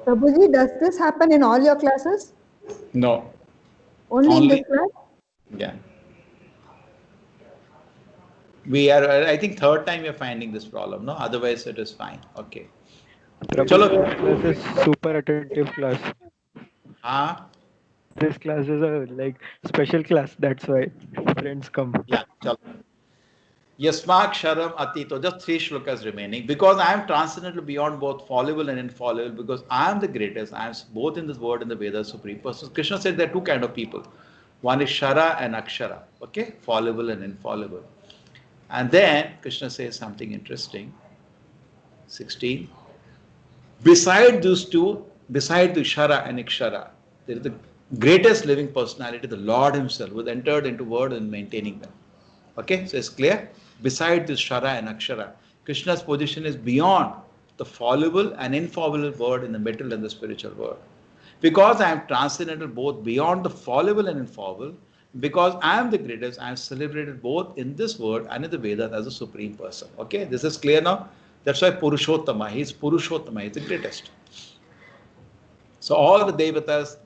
Prabhuji, does this happen in all your classes? No. Only in this class? Yeah. We are, I think, third time you're finding this problem, no? Otherwise, it is fine. Okay. Chalo. This is super attentive class. This class is a special class. That's why friends come. Yeah. Chalo. Yasmak Sharam Atito, just 3 shlokas remaining. Because I am transcendental beyond both fallible and infallible, because I am the greatest, I am both in this word and the Vedas, supreme person. Krishna said there are 2 kinds of people. One is Shara and Akshara, okay? Fallible and infallible. And then Krishna says something interesting. 16. Beside those 2, beside the Shara and Akshara, there is the greatest living personality, the Lord himself, who has entered into word and maintaining them. Okay, so it's clear. Beside this Shara and Akshara, Krishna's position is beyond the fallible and infallible word in the material and the spiritual world. Because I am transcendental both beyond the fallible and infallible, because I am the greatest, I am celebrated both in this world and in the Vedas as a supreme person. Okay, this is clear now. That's why Purushottama, he is Purushottama, he is the greatest. So all the Devatas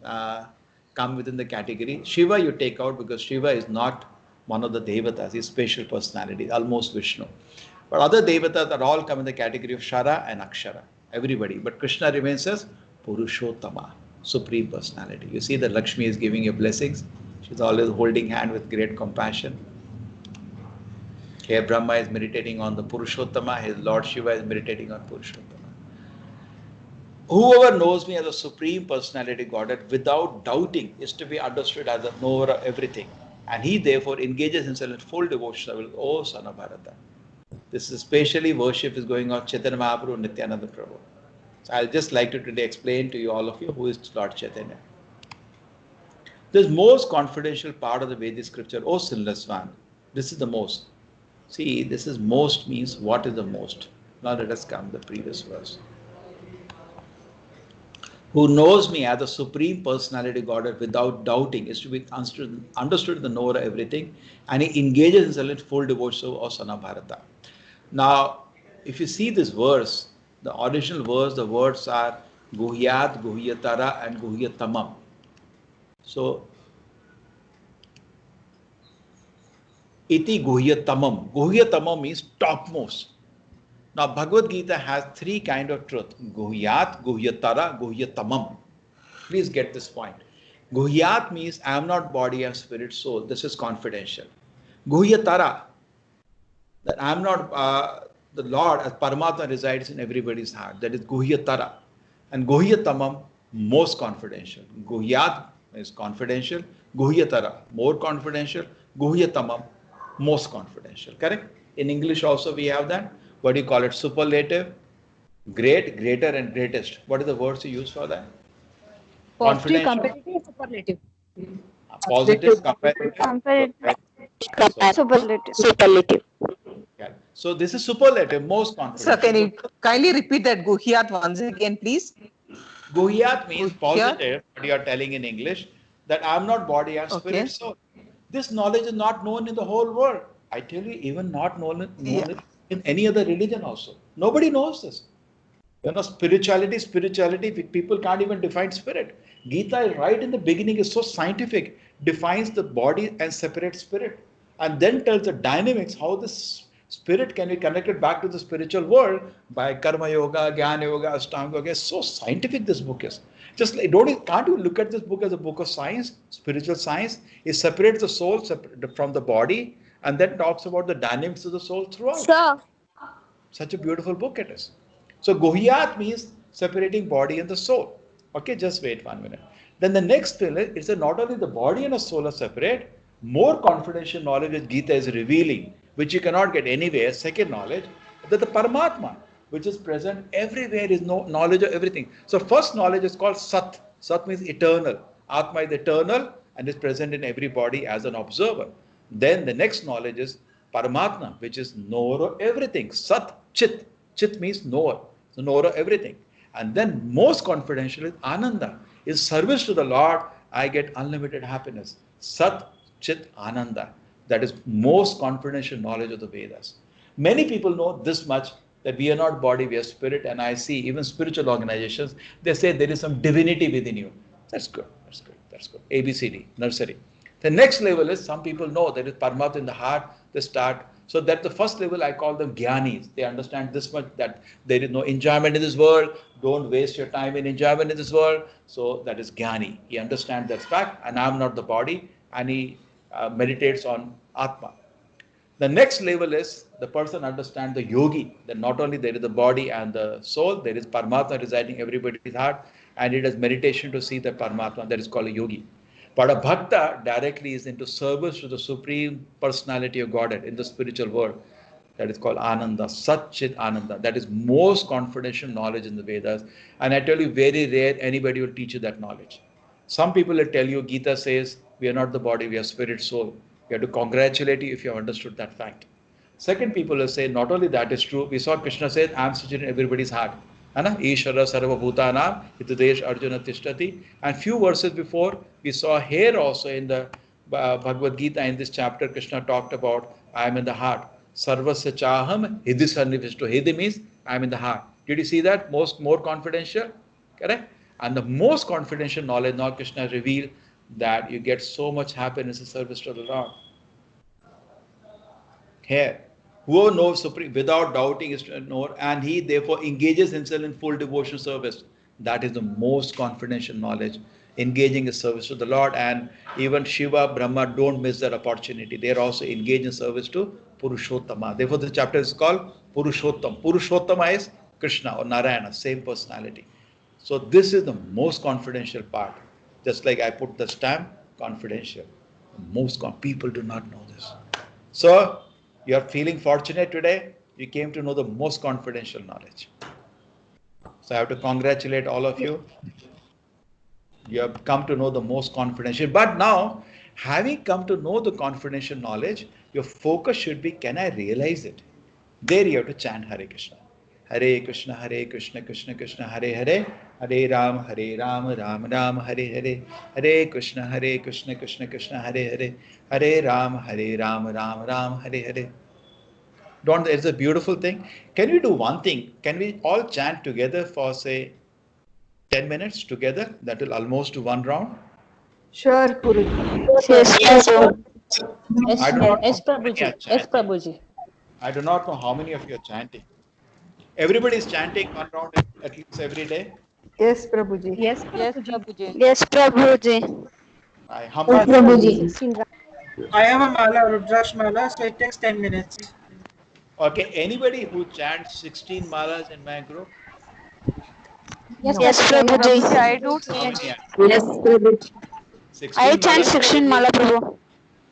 come within the category. Shiva you take out because Shiva is not one of the Devatas, his spatial personality, almost Vishnu. But other Devatas are all come in the category of Shara and Akshara, everybody. But Krishna remains as Purushottama, supreme personality. You see that Lakshmi is giving you blessings. She's always holding hand with great compassion. Here Brahma is meditating on the Purushottama, his Lord Shiva is meditating on Purushottama. Whoever knows me as a supreme personality Godhead without doubting is to be understood as a knower of everything. And he therefore engages himself in full devotion. Oh, son of Bharata. This is especially worship is going on Chaitanya Mahaprabhu, Nityananda Prabhu. So I'll just like to today explain to you, all of you, who is Lord Chaitanya. This most confidential part of the Vedic scripture, oh sinless one, this is the most. See, this is most means what is the most. Now let us come to the previous verse. Who knows me as the supreme personality Godhead without doubting is to be understood in the knower of everything, and he engages himself in full devotion of Sana Bharata. Now, if you see this verse, the original verse, the words are Guhyat, Guhyatara and Guhyatamam. So, Iti Guhyatamam. Guhyatamam means topmost. Now, Bhagavad Gita has 3 kinds of truth. Guhyat, Guhyatara, Guhyatamam. Please get this point. Guhyat means I am not body, I am spirit, soul. This is confidential. Guhyatara, that I am not the Lord, as Paramatma resides in everybody's heart. That is Guhyatara. And Guhyatamam, most confidential. Guhyat is confidential. Guhyatara, more confidential. Guhyatamam, Most confidential, correct? In English also we have that. What do you call it? Superlative, great, greater, and greatest. What are the words you use for that? Positive, Confidential, competitive, superlative. positive, comparative. Superlative. Yeah. So this is superlative, most confidential. Sir, can you kindly repeat that Guhyat once again, please? Guhyat means Guhyat? positive, but you are telling in English that I'm not body, I'm spirit, Okay. soul. This knowledge is not known in the whole world. I tell you, even not known Yeah. in any other religion also. Nobody knows this. You know, spirituality, people can't even define spirit. Gita, right in the beginning, is so scientific, defines the body and separates spirit, and then tells the dynamics how this spirit can be connected back to the spiritual world by karma yoga, jnana yoga, ashtanga yoga. So scientific this book is. Just like, can't you look at this book as a book of science, spiritual science? It separates the soul from the body and then talks about the dynamics of the soul throughout. Sir, Such a beautiful book it is. So Guhyat means separating body and the soul. Okay, just wait 1 minute. Then the next thing is that not only the body and the soul are separate, more confidential knowledge which Gita is revealing, which you cannot get anywhere, second knowledge, that the Paramatma, which is present everywhere, is knowledge of everything. So first knowledge is called Sat. Sat means eternal. Atma is eternal and is present in every body as an observer. Then the next knowledge is Paramatma, which is knower of everything. Sat, Chit. Chit means knower. So knower of everything. And then most confidential is Ananda. In service to the Lord, I get unlimited happiness. Sat, Chit, Ananda. That is most confidential knowledge of the Vedas. Many people know this much, that we are not body, we are spirit. And I see even spiritual organizations, they say there is some divinity within you. That's good. That's good. That's good. ABCD, nursery. The next level is some people know there is Paramatma in the heart. They start. So that the first level, I call them Gyanis. They understand this much, that there is no enjoyment in this world. Don't waste your time in enjoyment in this world. So that is Gyani. He understands that fact, and I'm not the body, and he meditates on Atma. The next level is the person understands the yogi, that not only there is the body and the soul, there is Paramatma residing in everybody's heart, and it is meditation to see the Paramatma. That is called a yogi. But a bhakta directly is into service to the Supreme Personality of Godhead in the spiritual world. That is called Ananda, Sat Chit Ananda. That is most confidential knowledge in the Vedas. And I tell you, very rare anybody will teach you that knowledge. Some people will tell you, Gita says, we are not the body, we are spirit, soul. You have to congratulate you if you have understood that fact. Second, people will say, not only that is true, we saw Krishna says, I am sitting in everybody's heart. Ishvara Sarva Bhutanam, Hitadesh Arjuna Tishtati. And few verses before, we saw here also in the Bhagavad Gita, in this chapter, Krishna talked about, I am in the heart. Sarvasya Chaham, Hidi Sarnivishto. Hidi means, I am in the heart. Did you see that? More confidential? Correct? And the most confidential knowledge, now Krishna revealed that you get so much happiness in service to the Lord. Here, whoever knows Supreme without doubting is to know, and he therefore engages himself in full devotion service. That is the most confidential knowledge, engaging in service to the Lord. And even Shiva, Brahma don't miss that opportunity. They are also engaged in service to Purushottama. Therefore, the chapter is called Purushottam. Purushottama is Krishna or Narayana, same personality. So this is the most confidential part. Just like I put the stamp, confidential. People do not know this. So you are feeling fortunate today. You came to know the most confidential knowledge. So I have to congratulate all of you. You have come to know the most confidential. But now, having come to know the confidential knowledge, your focus should be, can I realize it? There you have to chant Hare Krishna. Hare Krishna, Krishna Krishna, Hare Hare, Hare Ram, Ram Ram, Hare Hare, Hare Krishna, Krishna Krishna, Hare Hare, Hare Ram, Ram Ram, Hare Hare. It's a beautiful thing. Can we do one thing? Can we all chant together for, say, 10 minutes together? That will almost do one round. Sure, Guruji. Yes, Prabhuji. Yes, Prabhuji. I do not know how many of you are chanting. Everybody is chanting one round at least every day. Yes, Prabhuji. Yes, Prabhuji. yes, Prabhuji. I humble. Prabhuji. I have a mala, Rudraksh mala, so it takes 10 minutes. Okay, anybody who chants 16 malas in my group? Yes, Yes, Prabhuji. I do. How many? Yes, Prabhuji. 16 I chant malas? 16 Mala Prabhu.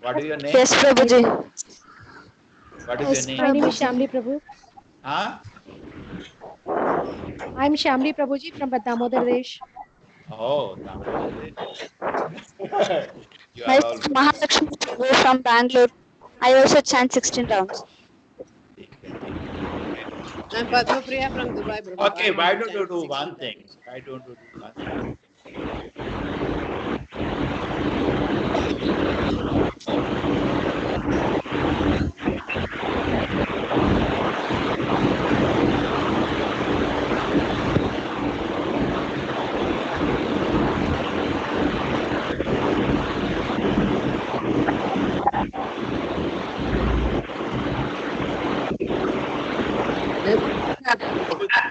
What is your name? Yes, Prabhuji. What is your Yes, name? My name is Prabhuji. Shamli Prabhu. Huh? I'm Shamli Prabhuji from Damodar Desh. Oh, Damodar. You are all Myself Mahalakshmi Prabhu from Bangalore. I also chant 16 rounds. I'm Padma Priya from Dubai, Prabhu. Okay, I why also don't you chant do 16 one thing? rounds. Why don't you do one thing?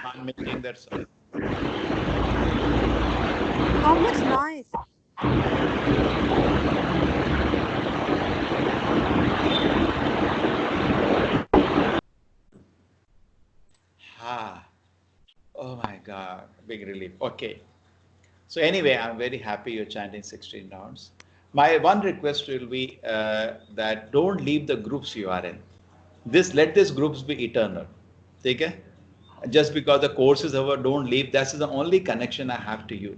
I'm making that sound. How much noise? Ah, oh my God, big relief. Okay. So anyway, I'm very happy you're chanting 16 rounds. My one request will be that don't leave the groups you are in. Let these groups be eternal. Okay? Just because the course is over, don't leave. That's the only connection I have to you.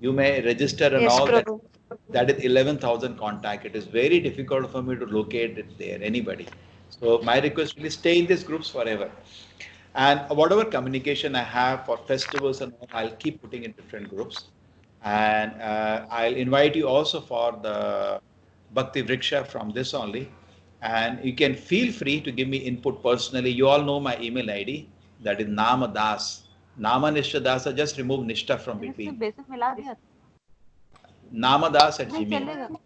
You may register and Yes, all that. Prabhu. That is 11,000 contact. It is very difficult for me to locate it there, anybody. So my request will stay in these groups forever. And whatever communication I have for festivals and all, I'll keep putting in different groups. And I'll invite you also for the Bhakti Vriksha from this only. And you can feel free to give me input personally. You all know my email ID. That is Namadas. Nama Nishta Dasa, just remove Nishta from between. Namadas@gmail.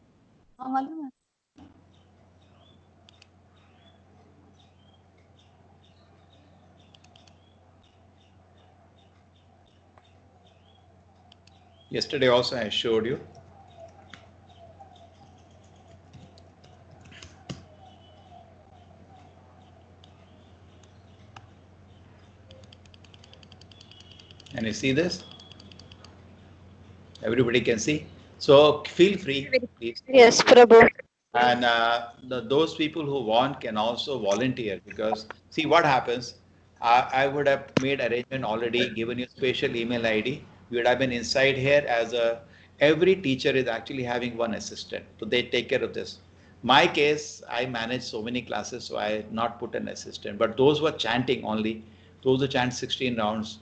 Yesterday also I showed you. And you see this? Everybody can see. So feel free, please. Yes, Prabhu. And those people who want can also volunteer because see what happens. I would have made arrangement already, given you special email ID. You would have been inside here as a. Every teacher is actually having one assistant, so they take care of this. My case, I manage so many classes, so I not put an assistant. But those who are chanting only, those who chant 16 rounds,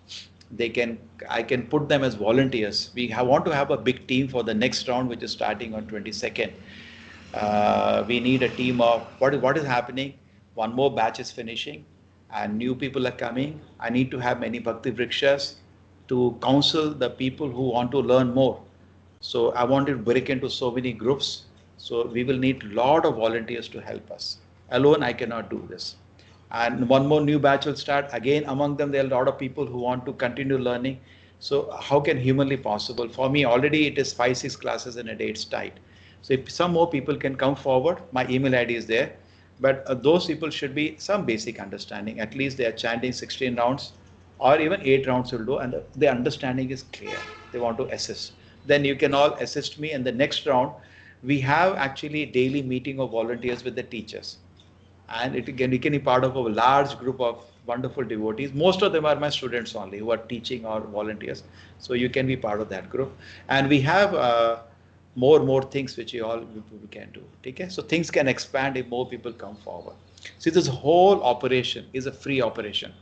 they can. I can put them as volunteers. Want to have a big team for the next round, which is starting on 22nd. We need a team of what is happening. One more batch is finishing, and new people are coming. I need to have many Bhakti Vrikshas to counsel the people who want to learn more. So I want to break into so many groups. So we will need a lot of volunteers to help us. Alone, I cannot do this. And one more new batch will start. Again, among them, there are a lot of people who want to continue learning. So how can humanly possible? For me, already it is 5, 6 classes in a day. It's tight. So if some more people can come forward, my email ID is there. But those people should be some basic understanding. At least they are chanting 16 rounds or even 8 rounds will do. And the understanding is clear. They want to assist. Then you can all assist me. And the next round, we have actually daily meeting of volunteers with the teachers. And it can be part of a large group of wonderful devotees. Most of them are my students only who are teaching or volunteers. So you can be part of that group. And we have more things which we can do. Okay? So things can expand if more people come forward. See, this whole operation is a free operation.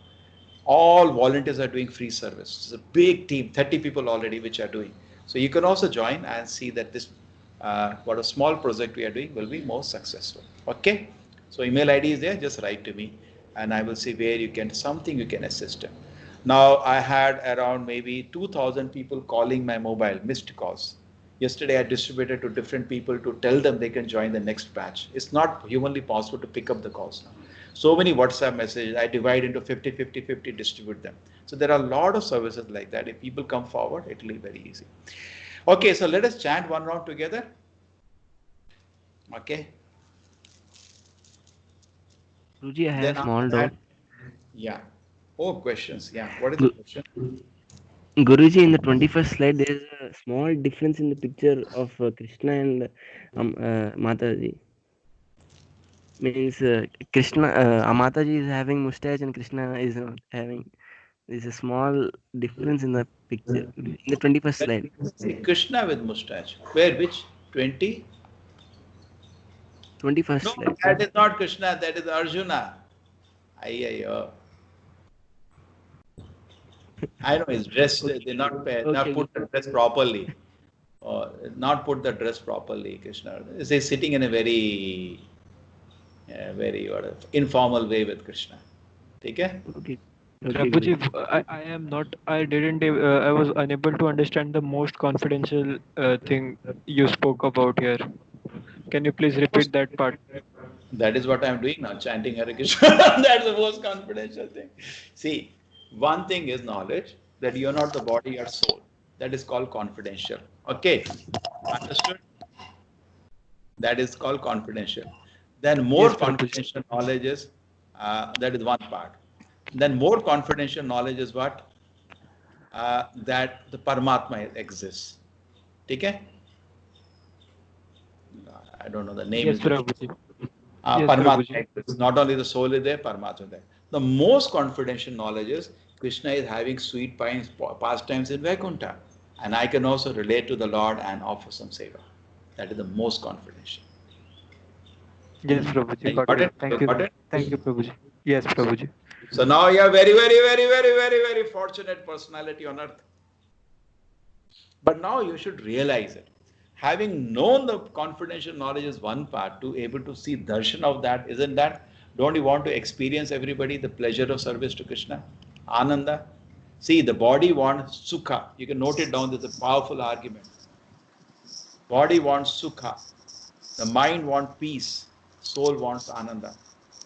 All volunteers are doing free service. It's a big team, 30 people already which are doing. So you can also join and see that this, what a small project we are doing will be more successful. Okay? So email ID is there, just write to me and I will see where you can, something you can assist them. Now I had around maybe 2,000 people calling my mobile, missed calls. Yesterday I distributed to different people to tell them they can join the next batch. It's not humanly possible to pick up the calls now. So many WhatsApp messages, I divide into 50, 50, 50, distribute them. So there are a lot of services like that. If people come forward, it will be very easy. Okay, so let us chant one round together. Okay. Guruji, I have a small doubt. Yeah. Oh, questions. Yeah. What is the question? Guruji, in the 21st slide, there is a small difference in the picture of Krishna and Mataji. Means Krishna, Amataji is having mustache and Krishna is not having. There's a small difference in the picture in the 21st slide. See Krishna with mustache. Where? Which? 20? 21st No, slide. that is not Krishna. That is Arjuna. Ayyo. I know his dress. They not put the dress properly. Or not put the dress properly. Krishna is sitting in a very informal way with Krishna. Okay. Prabhuji, I was unable to understand the most confidential thing you spoke about here. Can you please repeat that part? That is what I am doing now, chanting Hare Krishna. That's the most confidential thing. See, one thing is knowledge that you are not the body, you are soul. That is called confidential. Okay, understood? That is called confidential. Then more confidential knowledge is, that is one part. Then more confidential knowledge is what? That the Paramatma exists. Okay? I don't know the name. Yes, Prabhuji. Paramatma exists. Not only the soul is there, Paramatma is there. The most confidential knowledge is Krishna is having sweet pastimes in Vaikuntha. And I can also relate to the Lord and offer some seva. That is the most confidential. Yes, Prabhuji. Got it. Thank you. Thank you, Prabhuji. Yes, Prabhuji. So now you are very fortunate personality on earth. But now you should realize it. Having known the confidential knowledge is one part, to able to see darshan of that, isn't that? Don't you want to experience everybody the pleasure of service to Krishna? Ananda. See, the body wants sukha. You can note it down. There's a powerful argument. Body wants sukha. The mind wants peace. Soul wants ananda.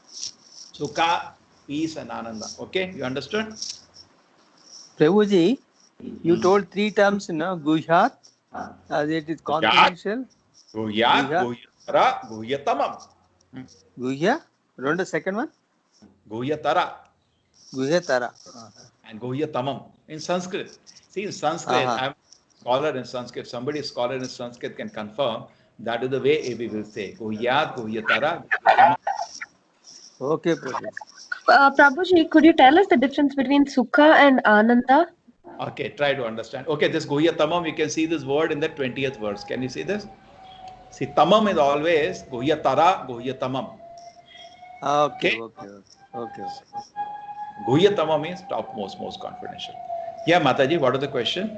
Sukha, peace and ananda. Okay, you understood? Prabhuji, you told three terms, no? Guhyat, as it is confidential. Guhyat, Guhyatara, Guhyatamam. Guhya, remember the second one? Guhyatara. Guhyatara. And Guhyatamam in Sanskrit. See, in Sanskrit, I'm a scholar in Sanskrit. Somebody is scholar in Sanskrit can confirm that is the way we will say. Guhyat, Guhyatara, Guhyatamam. Okay, Prabhuji. Prabhuji, could you tell us the difference between Sukha and Ananda? Okay, try to understand. Okay, this Guhyatamam, you can see this word in the 20th verse. Can you see this? See, Tamam is always Guhyatara, Guhyatamam. Okay. Guhyatama means topmost, most confidential. Yeah, Mataji, what is the question?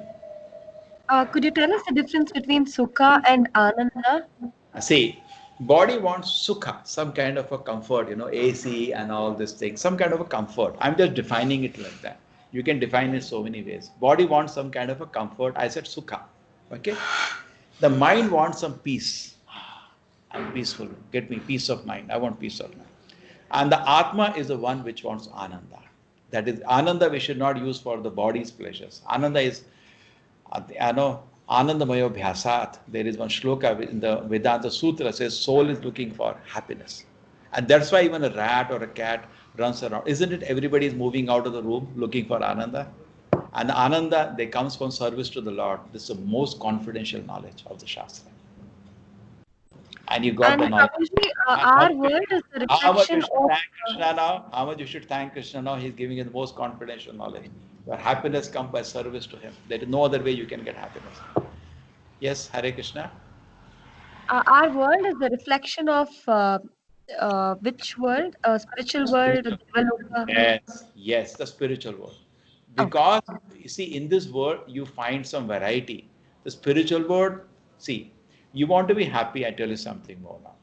Could you tell us the difference between Sukha and Ananda? See, body wants sukha, some kind of a comfort, AC and all this thing, some kind of a comfort. I'm just defining it like that. You can define it so many ways. Body wants some kind of a comfort. I said sukha. Okay. The mind wants some peace. I'm peaceful. Get me peace of mind. I want peace of mind. And the Atma is the one which wants Ananda. That is, Ananda we should not use for the body's pleasures. Ananda is, Anandamayo Bhyasat. There is one shloka in the Vedanta Sutra says soul is looking for happiness. And that's why even a rat or a cat runs around. Isn't it everybody is moving out of the room looking for Ananda? And Ananda, they comes from service to the Lord. This is the most confidential knowledge of the Shastra. And you got the knowledge. Our world is the reflection of Krishna now. How much you should thank Krishna now? He's giving you the most confidential knowledge. Your happiness comes by service to him. There is no other way you can get happiness. Yes, Hare Krishna. Our world is the reflection of which world? Spiritual world? Yes, the spiritual world. Because you see, in this world you find some variety. The spiritual world, see, you want to be happy, I tell you something more now.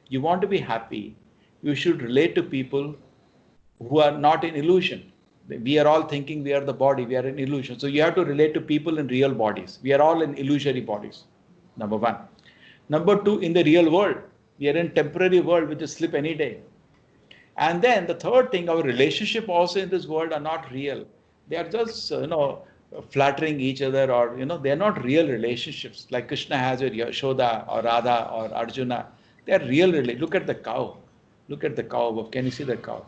You want to be happy, you should relate to people who are not in illusion. We are all thinking we are the body, we are in illusion. So you have to relate to people in real bodies. We are all in illusory bodies. Number one. Number two, in the real world, we are in temporary world which will slip any day. And then the third thing, our relationship also in this world are not real. They are just, flattering each other, or, they are not real relationships like Krishna has with Yashoda or Radha or Arjuna. They are real. Look at the cow. Look at the cow. Can you see the cow?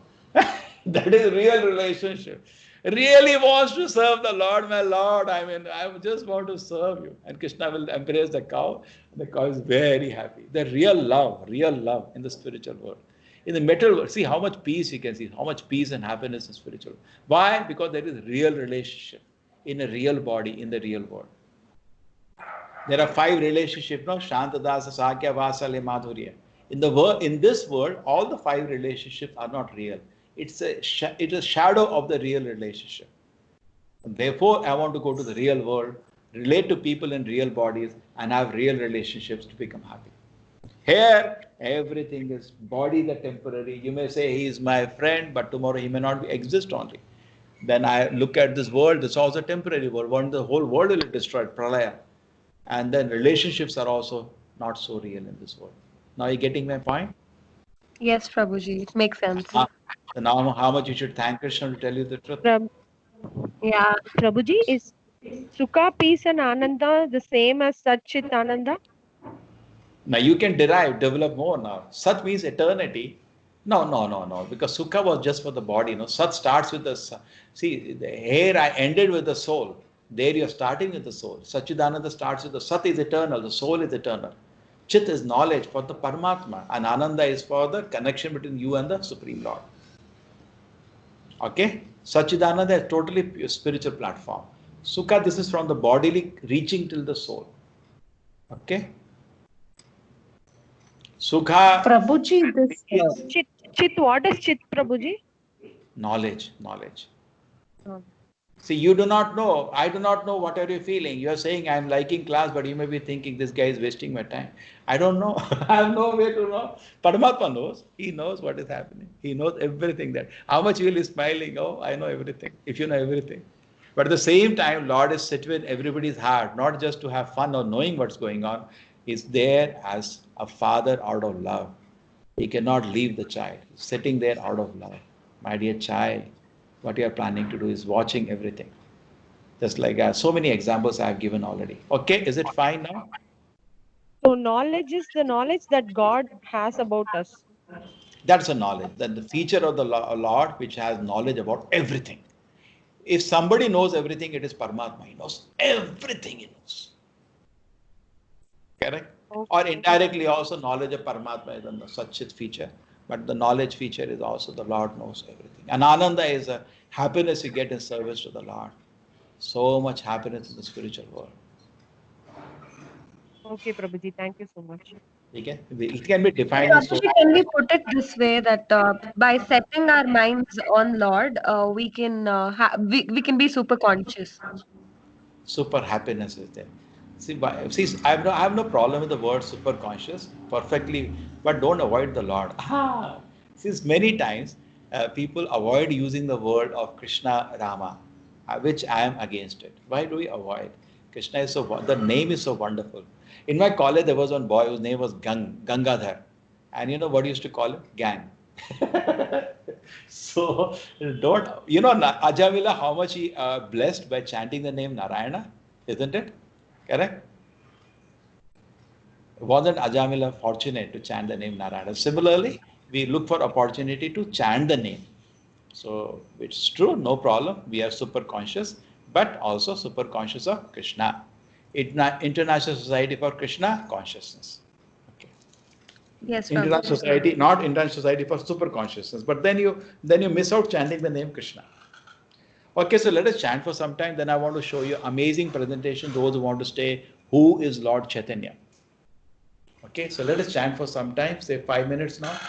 That is real relationship. Really wants to serve the Lord, my Lord. I just want to serve you. And Krishna will embrace the cow. The cow is very happy. The real love in the spiritual world. In the material world, see how much peace you can see, how much peace and happiness in spiritual. Why? Because there is real relationship in a real body, in the real world. There are 5 relationships, no? Shantadasa, Sakya, Vasalya, Madhurya. In this world, all the 5 relationships are not real. It's a shadow of the real relationship. Therefore, I want to go to the real world, relate to people in real bodies, and have real relationships to become happy. Here, everything is body the temporary. You may say he is my friend, but tomorrow he may not exist only. Then I look at this world, it's also a temporary world. One, the whole world will be destroyed, pralaya. And then relationships are also not so real in this world. Now you're getting my point? Yes, Prabhuji, it makes sense. So now how much you should thank Krishna to tell you the truth? Yeah, Prabhuji, is Sukha, peace and Ananda the same as Sat Chit Ananda? Now you can develop more now. Sat means eternity. No. Because Sukha was just for the body. No, Sat starts with the, see, here I ended with the soul. There you're starting with the soul. Satchidananda starts with the Sat is eternal, the soul is eternal. Chit is knowledge for the Paramatma, and Ananda is for the connection between you and the Supreme Lord. Okay? Satchidananda is totally spiritual platform. Sukha, this is from the bodily reaching till the soul. Okay? Sukha. Prabhuji, this Chit, what is Chit, Prabhuji? Knowledge. See, you do not know. I do not know what are you feeling. You are saying I am liking class, but you may be thinking this guy is wasting my time. I don't know. I have no way to know. Paramatma knows. He knows what is happening. He knows everything. That how much you will be smiling. Oh, I know everything. If you know everything. But at the same time, Lord is sitting in everybody's heart, not just to have fun or knowing what's going on. He's there as a father out of love. He cannot leave the child. He's sitting there out of love. My dear child, what you are planning to do is watching everything. Just like so many examples I have given already. Okay, is it fine now? So knowledge is the knowledge that God has about us. That's a knowledge. That the feature of the Lord which has knowledge about everything. If somebody knows everything, it is Paramatma. He knows everything he knows. Correct? Okay. Or indirectly also knowledge of Paramatma is the such a feature. But the knowledge feature is also the Lord knows everything. And Ananda is a happiness you get in service to the Lord. So much happiness in the spiritual world. Okay, Prabhuji, thank you so much. It can be defined as so. Can we put it this way that by setting our minds on Lord, we can we can be super conscious. Super happiness is there. See, I have no problem with the word super conscious, perfectly, but don't avoid the Lord. Since many times people avoid using the word of Krishna Rama, which I am against it. Why do we avoid? Krishna is the name is so wonderful. In my college, there was one boy whose name was Gangadhar. And you know what he used to call him? Gang. So don't, Ajamila, how much he blessed by chanting the name Narayana, isn't it? Correct? Wasn't Ajamila fortunate to chant the name Narayana? Similarly, we look for opportunity to chant the name. So it's true, no problem. We are super conscious, but also super conscious of Krishna. International Society for Krishna Consciousness. Okay. Yes. International Society, not International Society for Super Consciousness. But then you miss out chanting the name Krishna. Okay, so let us chant for some time. Then I want to show you amazing presentation. Those who want to stay, who is Lord Chaitanya? Okay, so let us chant for some time. Say 5 minutes now.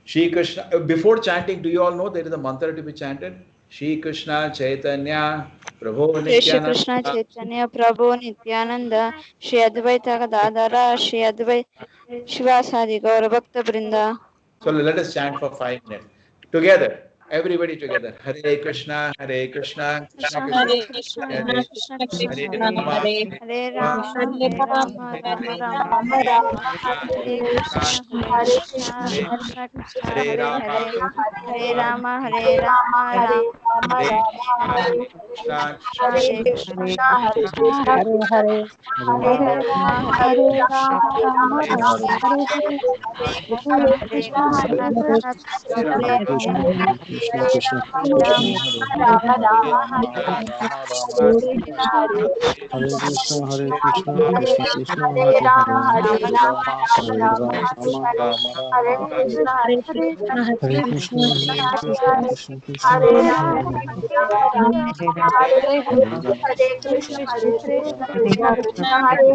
Shri Krishna. Before chanting, do you all know there is a mantra to be chanted? Shri Krishna Chaitanya Prabhu Nityananda. Shri Krishna Chaitanya Prabhu Nityananda. Shri Advaita Gadadhara. Shri Advaita Shivasadi Gaura Bhakta Brinda. So let us chant for 5 minutes. Together. Everybody together. Hare Krishna, Hare Krishna, Krishna Krishna, Hare Hare, Hare Rama, Hare Rama, Rama Rama, Hare Krishna, Hare Krishna, Krishna Krishna, Hare Hare, Hare Rama, Hare Rama, Rama Krishna, Hare Krishna, Hare Krishna, Hare Hare, Hare Rama, Hare Rama, Hare Krishna, Hare Krishna, Krishna Krishna, Hare Hare, Krishna Hare Krishna Rama Krishna Rama Hare Rama Rama Hare Hare Rama Rama Hare Rama Krishna Hare Hare Krishna Hare Hare Krishna Hare Krishna Rama Krishna Hare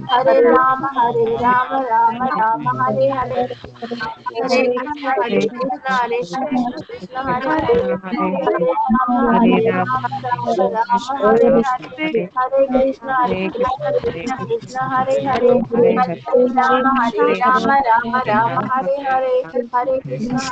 Hare Rama Hare Hare Hare Rama Rama Rama Hare Rama Rama Hare Hare Rama Hare Rama Hare Krishna Hare Krishna Hare Krishna Krishna Krishna Hare Hare Krishna Hare Krishna Krishna Hare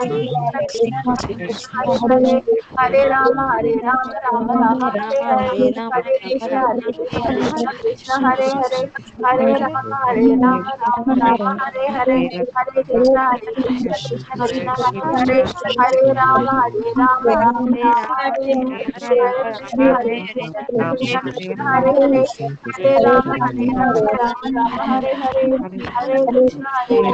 Hare Rama Hare Rama Rama Hare Hare Hare Rama Hare Krishna Hare Krishna Krishna Krishna Hare Hare Hare Hare Rama Rama Rama Hare Hare Hare Krishna Hare Krishna Krishna Hare Hare Hare Rama Rama Hare Hare Hare Krishna Krishna Hare Hare Rama Hare Krishna Krishna Hare Hare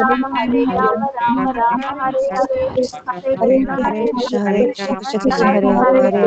Rama Hare Krishna Rama Hare Krishna Hare Krishna Krishna Krishna Hare Krishna Rama Hare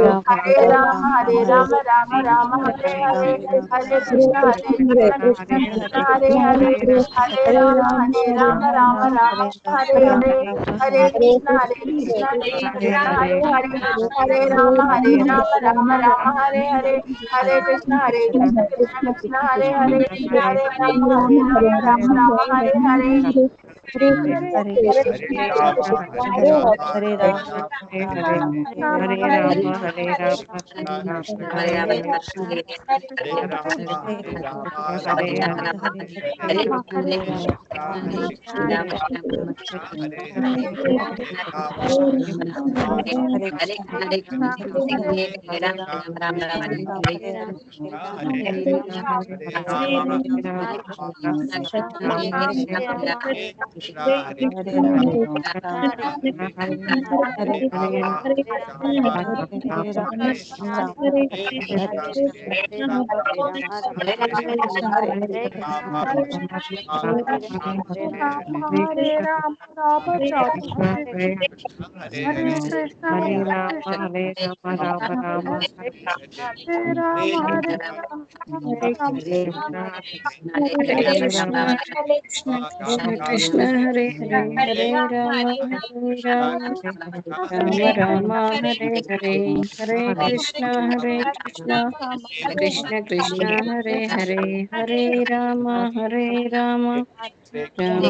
Rama Hare Krishna Krishna Krishna Hare Rama Hare Krishna Krishna Hare Rama Hare Krishna Krishna Hare Hare Hare Rama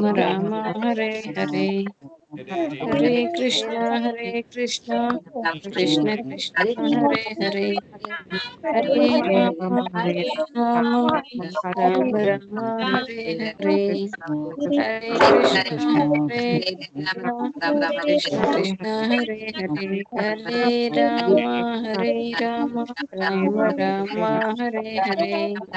Rama Hare Hare Hare Krishna Krishna Krishna Hare Hare Hare Rama Rama Hare Hare Hare Krishna Krishna Krishna Hare Hare Hare Rama Rama Hare Hare Hare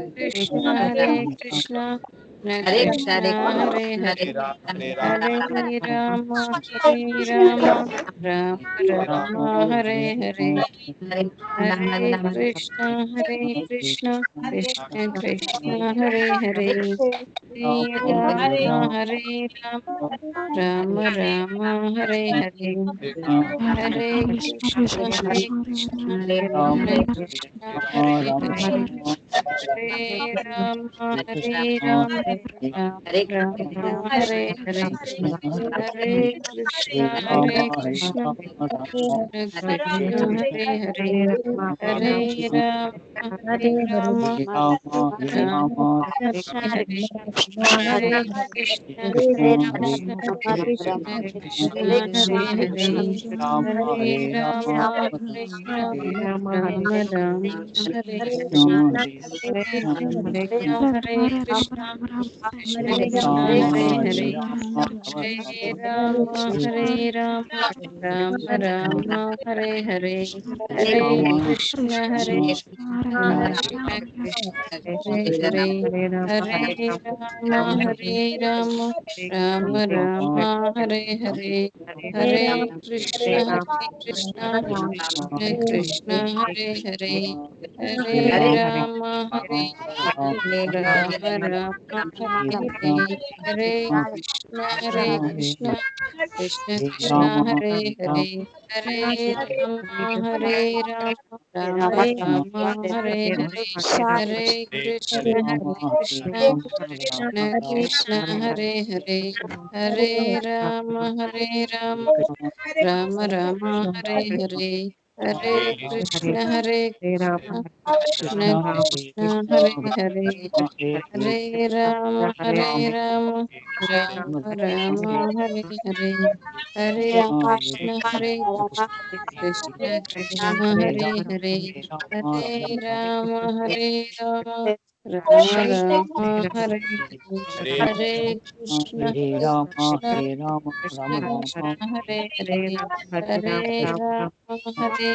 Krishna Krishna Krishna Hare Hare Hare Rama Hare Hare Hare Krishna Krishna Hare Hare Hare Rama Hare Hare Hare Krishna Krishna Krishna Hare Hare Hare Rama Hare Hare Hare Krishna Krishna Hare Rama Hare Hare Hare Krishna Krishna Hare Hare Hare Rama Hare Hare Krishna Krishna Hare Hare Hare Krishna Hare Hare Rama Hare Hare Hare Krishna Hare Hare Rama Hare Hare Hare Krishna Hare Hare Hare Rama Hare Krishna, Hare Krishna, Krishna Krishna, Hare Hare, Hare Rama, Hare Rama, Rama Rama, Hare Hare, Hare Krishna, Hare Krishna, Krishna Krishna, Hare Hare, Hare Rama, Hare Rama, Rama Rama, Hare Hare, Hare Krishna, Hare Krishna, Krishna Krishna, Hare Hare, Hare Rama, Hare Rama, Rama Rama, Hare Hare, Hare Krishna, Hare Krishna, Krishna Krishna, Hare Hare, Hare Rama, Hare Rama, Rama Rama, Hare Hare, Hare Krishna, Hare Krishna, Krishna Krishna, Hare Hare, Hare Rama, Hare Rama, Rama Rama,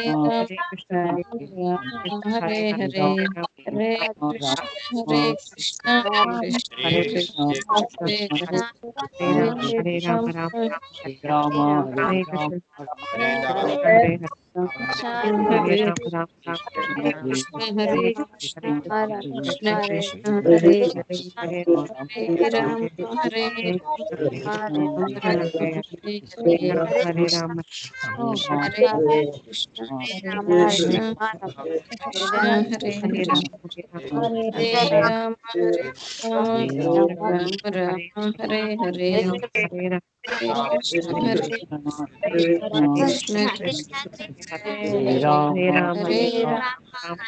Hare Hare, Hare Krishna, Hare Krishna, Krishna Krishna, Hare Hare, Hare Rama, Hare Hare Krishna, Hare Krishna, Krishna Krishna, Hare Hare, Hare Rama, Hare Rama, Rama Rama, Hare Hare, Hare Krishna, Krishna Krishna, Hare Hare, Hare Rama, Hare Rama, Rama Rama, Hare Hare, Hare Krishna, Hare Krishna, Krishna Hare Hare, Hare Rama,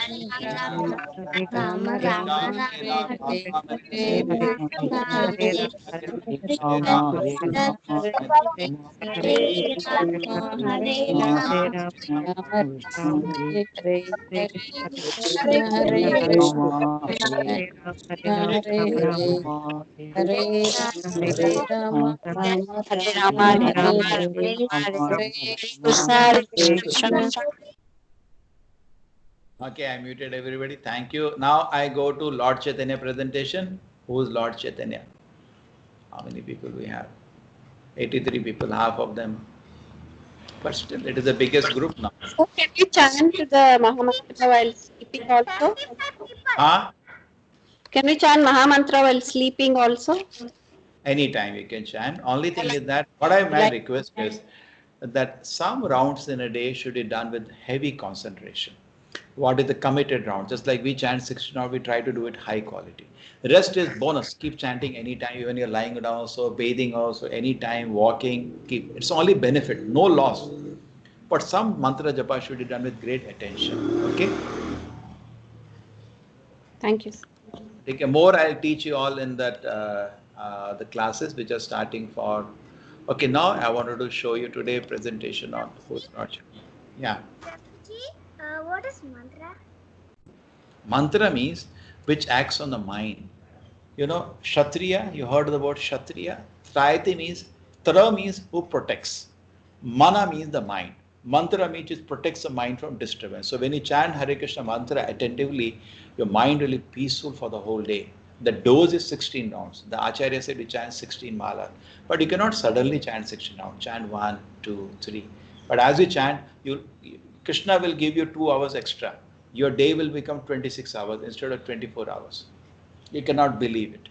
Hare Rama, Rama Rama, Hare Hare, Hare Krishna, Hare Krishna, Krishna Krishna, Hare Rama, Hare Rama, Rama Rama, Hare Hare, Hare Krishna, Hare Krishna, Krishna Krishna, Hare Hare, Hare Rama, Hare Rama, Rama Rama, Hare Hare, Hare Krishna, Hare Krishna. Okay, I muted everybody. Thank you. Now I go to Lord Chaitanya presentation. Who is Lord Chaitanya? How many people we have? 83 people, half of them. But still, it is the biggest group now. So can you chant the Mahamantra while sleeping also? Huh? Can we chant Mahamantra while sleeping also? Anytime you can chant. Only thing is that what my request is that some rounds in a day should be done with heavy concentration. What is the committed round? Just like we chant 16 hours, we try to do it high quality. Rest is bonus. Keep chanting anytime, even you're lying down also, bathing also, anytime, walking. Keep. It's only benefit, no loss. But some mantra japa should be done with great attention. Okay? Thank you. Okay, more I'll teach you all in that the classes which are starting for. Okay, now I wanted to show you today presentation on who's not sure. Yeah. What is mantra? Mantra means which acts on the mind. You know, Kshatriya, you heard the word Kshatriya. Trayati means, Tra means who protects. Mana means the mind. Mantra means it protects the mind from disturbance. So when you chant Hare Krishna mantra attentively, your mind will be peaceful for the whole day. The dose is 16 rounds. The Acharya said you chant 16 mala. But you cannot suddenly chant 16 rounds. Chant 1, 2, 3. But as you chant, Krishna will give you 2 hours extra. Your day will become 26 hours instead of 24 hours. You cannot believe it.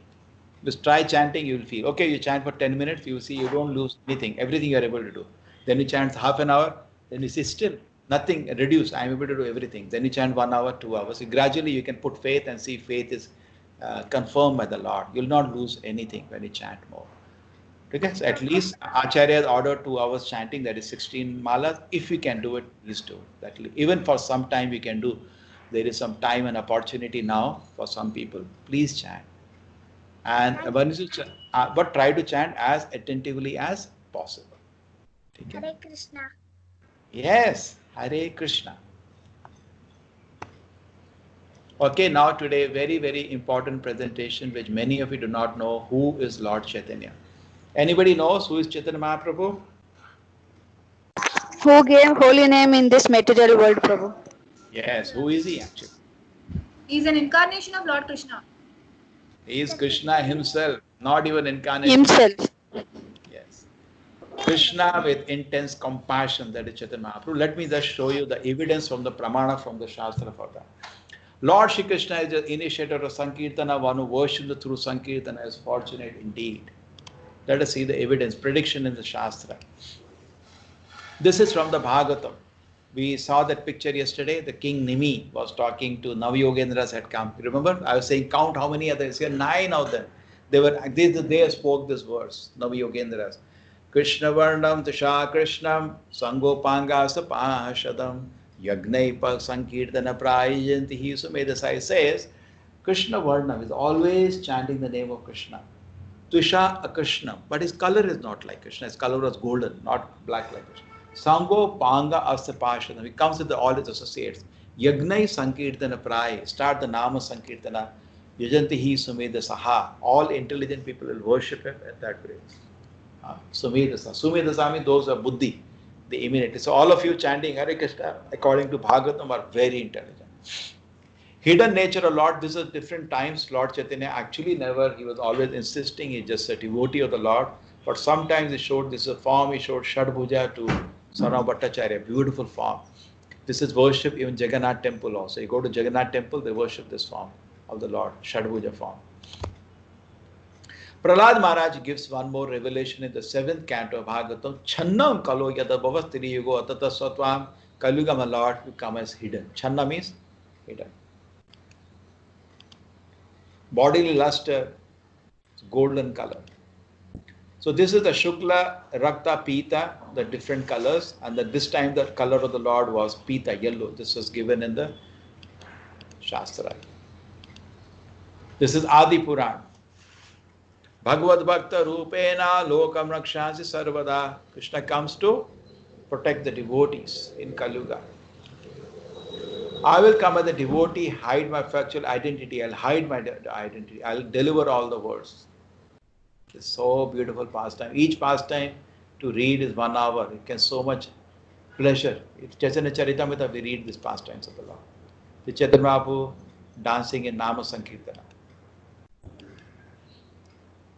Just try chanting, you will feel. Okay, you chant for 10 minutes, you will see you don't lose anything. Everything you are able to do. Then you chant half an hour, then you see still nothing reduced. I am able to do everything. Then you chant 1 hour, 2 hours. So gradually you can put faith and see faith is confirmed by the Lord. You will not lose anything when you chant more. Because at least Acharya has ordered 2 hours chanting, that is 16 malas. If you can do it, please do. That even for some time you can do. There is some time and opportunity now for some people. Please chant. And but try to chant as attentively as possible. Hare Krishna. Yes, Hare Krishna. Okay, now today very, very important presentation which many of you do not know who is Lord Chaitanya. Anybody knows who is Chaitanya Mahaprabhu? Who gave holy name in this material world, Prabhu? Yes, who is he actually? He is an incarnation of Lord Krishna. He is Krishna himself, not even incarnation. Himself. Yes. Krishna with intense compassion, that is Chaitanya Mahaprabhu. Let me just show you the evidence from the Pramana from the Shastra for that. Lord Shri Krishna is the initiator of Sankirtana. One who worships through Sankirtana is fortunate indeed. Let us see the evidence, prediction in the Shastra. This is from the Bhagavatam. We saw that picture yesterday. The king Nimi was talking to Navayogendras had come. You remember? I was saying, count how many others. Here 9 of them. They spoke this verse, Navayogendras. Krishna Varnam Tasha Krishnam Sangopanga Sapahashadam Yagnaipa Sankirtana Prayajantihi Sumedasai says, Krishna Varnam is always chanting the name of Krishna. Tusha a Krishna, but his color is not like Krishna. His color was golden, not black like Krishna. Sango Panga Asapashadam. It comes with all its associates. Yagnai Sankirtana Pray. Start the Nama Sankirtana. Yajantihi Sumedha Saha. All intelligent people will worship him at that place. Sumedasa. Sumedasa means those are buddhi. They emanate. So all of you chanting Hare Krishna according to Bhagavatam are very intelligent. Hidden nature of Lord, this is different times. Lord Chaitanya actually never, he was always insisting he's just a devotee of the Lord. But sometimes he showed this form, he showed Shadbhuja to Sarva Bhattacharya, beautiful form. This is worship even Jagannath temple also. You go to Jagannath temple, they worship this form of the Lord, Shadbhuja form. Prahlad Maharaj gives one more revelation in the 7th canto of Bhagavatam. Channam kalo yada bhavastiri yugo atata satvam kalugam Lord will come as hidden. Channa means hidden. Bodily luster, golden color. So this is the Shukla, Rakta, Pita, the different colors, and this time the color of the Lord was Pita, yellow. This was given in the Shastra. This is Adi Puran. Bhagavad Bhakta Rupena Lokam Rakshansi Sarvada. Krishna comes to protect the devotees in Kalyuga. I will come as a devotee, hide my factual identity. I'll hide my identity. I'll deliver all the words. It's so beautiful pastime. Each pastime to read is 1 hour. It can so much pleasure. It's Chaitanya Charitamrita, we read these pastimes of the Lord. The Chaitanya Mahaprabhu dancing in Nama Sankirtana.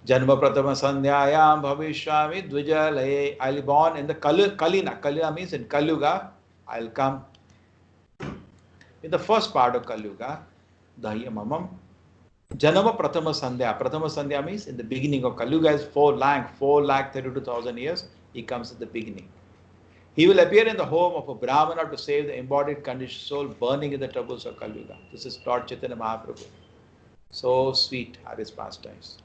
Janma Pratama Sandhyayam Bhavishwami Dvijalaye. I'll be born in the Kalina. Kalina means in Kalyuga. I'll come in the first part of Kalyuga. Dahyamamam. Janama Pratama Sandhya. Pratama Sandhya means in the beginning of Kalyuga is 4,32,000 years. He comes at the beginning. He will appear in the home of a Brahmana to save the embodied conditioned soul burning in the troubles of Kalyuga. This is Lord Chaitanya Mahaprabhu. So sweet are his pastimes.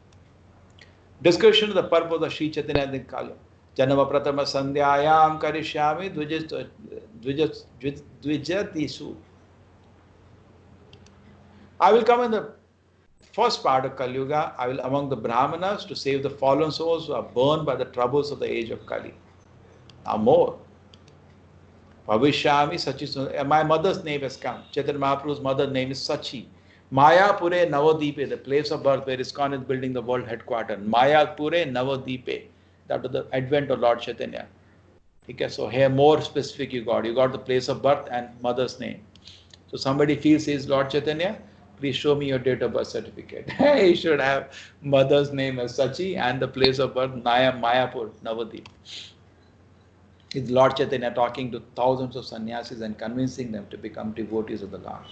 Description of the purpose of Sri Chaitanya in Kalyuga. Janama Pratama Sandhyayam Karishyami Dvijatisu. I will come in the first part of Kalyuga. I will among the Brahmanas to save the fallen souls who are burned by the troubles of the age of Kali. Now more. Bhavishyami Sachi. My mother's name has come. Chaitanya Mahaprabhu's mother's name is Sachi. Mayapure Navadipe, the place of birth where ISKCON is building the world headquarters. Mayapure Navadipe. That was the advent of Lord Chaitanya. Okay, so here more specific you got. You got the place of birth and mother's name. So somebody feels he is Lord Chaitanya, please show me your date of birth certificate. You should have mother's name as Sachi and the place of birth Mayapur, Navadip. It's Lord Chaitanya talking to thousands of sannyasis and convincing them to become devotees of the Lord.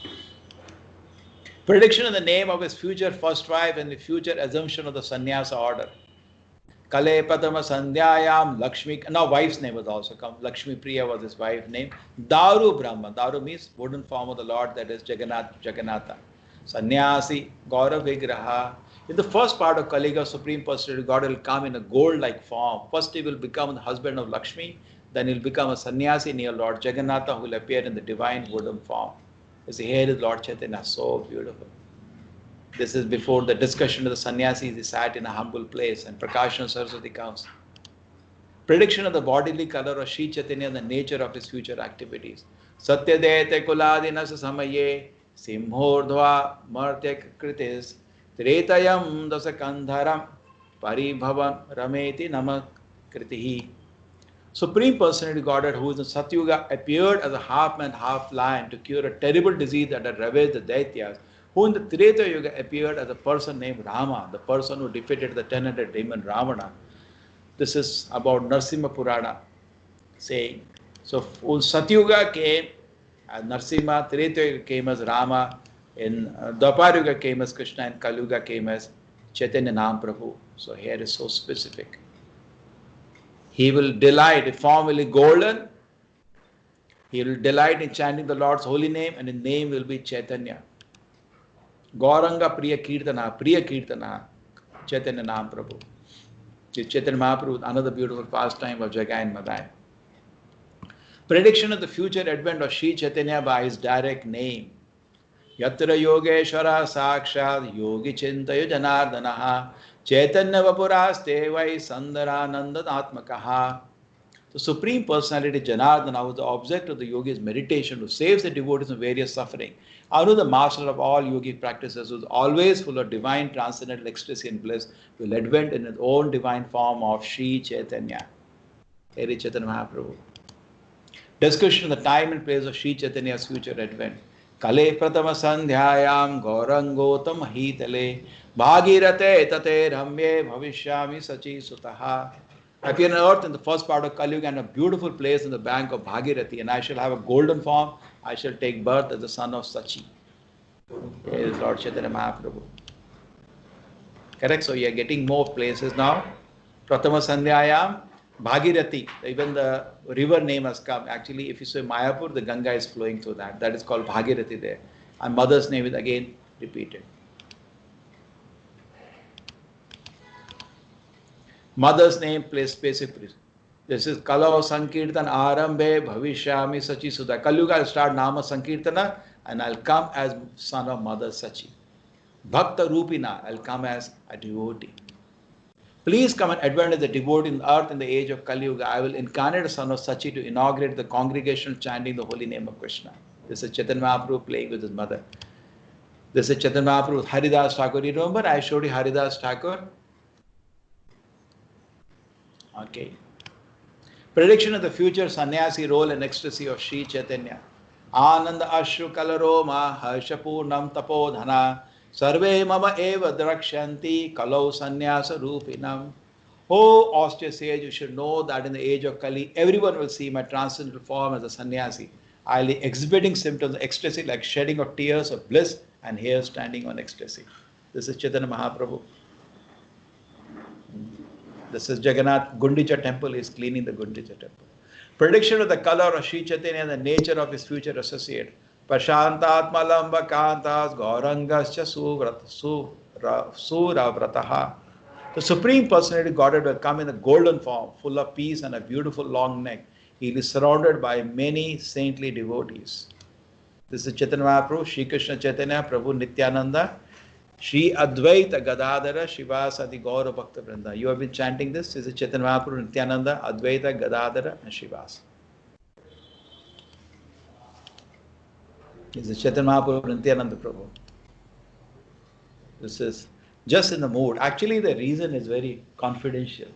Prediction in the name of his future first wife and the future assumption of the sannyasa order. Kale Padama Sandhyayam Lakshmi. Now wife's name was also come. Lakshmi Priya was his wife's name. Daru Brahma. Daru means wooden form of the Lord, that is Jagannatha. Sannyasi Gaurav Vigraha. In the first part of Kaliga, Supreme Personality God will come in a gold-like form. First he will become the husband of Lakshmi, then he will become a sannyasi near Lord Jagannatha, who will appear in the divine wooden form. You see, here is Lord Chaitanya, so beautiful. This is before the discussion of the sannyasis. He sat in a humble place and Prakashana Saraswati comes. Prediction of the bodily color of Sri Chaitanya and the nature of his future activities. Satyadete kuladinas samaye simhordva martyak kritis tretayam dasakandharam paribhavam rameti namakritihi. Supreme Personality Godhead, who is in Satyuga, appeared as a half-man, half-lion to cure a terrible disease that had ravaged the Daityas, who in the Treta Yuga appeared as a person named Rama, the person who defeated the 10-headed demon Ravana. This is about Narsimha Purana saying. So Satyuga came as Narsimha, Treta Yuga came as Rama, In Dwapar Yuga came as Krishna, and Kali Yuga came as Chaitanya Nam Prabhu. So here is so specific. He will delight, if form will be golden, he will delight in chanting the Lord's holy name, and his name will be Chaitanya. Gauranga Priya Kirtana, Chaitanya Nam Prabhu. This Chaitanya Mahaprabhu, another beautiful pastime of Jagai and Madai. Prediction of the future advent of Sri Chaitanya by his direct name. Yatra Yogeshwara Sakshad Yogi Chintayo Janardanaha Chaitanya Vapuraste Vai Sandarananda Atmakaha. The Supreme Personality Janardana was the object of the yogi's meditation to save the devotees from various suffering. Anu, the master of all yogic practices, was always full of divine transcendental ecstasy and bliss, will advent in his own divine form of Sri Chaitanya. Hare Chaitanya Mahaprabhu. Discussion of the time and place of Sri Chaitanya's future advent. Kale Pratama Sandhyayam Gaurangotam Mahitale Bhagirate Tate Ramye Bhavishyami Sachi Sutaha. I appear on earth in the first part of Kali Yuga and a beautiful place in the bank of Bhagirathi, and I shall have a golden form. I shall take birth as the son of Sachi. Here is Lord Chaitanya Mahaprabhu. Correct? So you are getting more places now. Pratama Sandhyayam, Bhagirathi. Even the river name has come. Actually, if you say Mayapur, the Ganga is flowing through that. That is called Bhagirathi there. And mother's name is again repeated. Mother's name plays specific. This is Kala Sankirtan Arambe Bhavishyami Sachi Sudha. Kali Yuga I'll start Nama Sankirtana and I'll come as son of Mother Sachi. Bhakta Rupina, I'll come as a devotee. Please come and advent as a devotee in the earth in the age of Kali Yuga. I will incarnate a son of Sachi to inaugurate the congregational chanting the holy name of Krishna. This is Chaitanya Mahaprabhu playing with his mother. This is Chaitanya Mahaprabhu with Haridas Thakur. You remember I showed you Haridas Thakur? Okay. Prediction of the future sannyasi role and ecstasy of Sri Chaitanya. Ananda Ashru Kalaroma Harshapurnam Tapodhana Sarve Mama Eva Drakshanti Kalau Sannyasa Rupinam. Oh, austere sage, you should know that in the age of Kali, everyone will see my transcendental form as a sannyasi. I'll be exhibiting symptoms of ecstasy like shedding of tears of bliss and hair standing on ecstasy. This is Chaitanya Mahaprabhu. This is Jagannath Gundicha temple. He is cleaning the Gundicha temple. Prediction of the color of Sri Chaitanya and the nature of his future associate. Pashantatma Lamba Kantas Gaurangascha Suravrataha. The Supreme Personality Godhead will come in a golden form, full of peace and a beautiful long neck. He is surrounded by many saintly devotees. This is Chaitanya Mahaprabhu, Shri Krishna Chaitanya, Prabhu Nityananda, Shri Advaita Gadadhara Shivasati Gaura Bhakta Vrinda. You have been chanting this. This is Chaitanya Mahaprabhu, Nityananda, Advaita Gadadhara and Shivas. This is Chaitanya Mahaprabhu, Nityananda Prabhu. This is just in the mood. Actually, the reason is very confidential.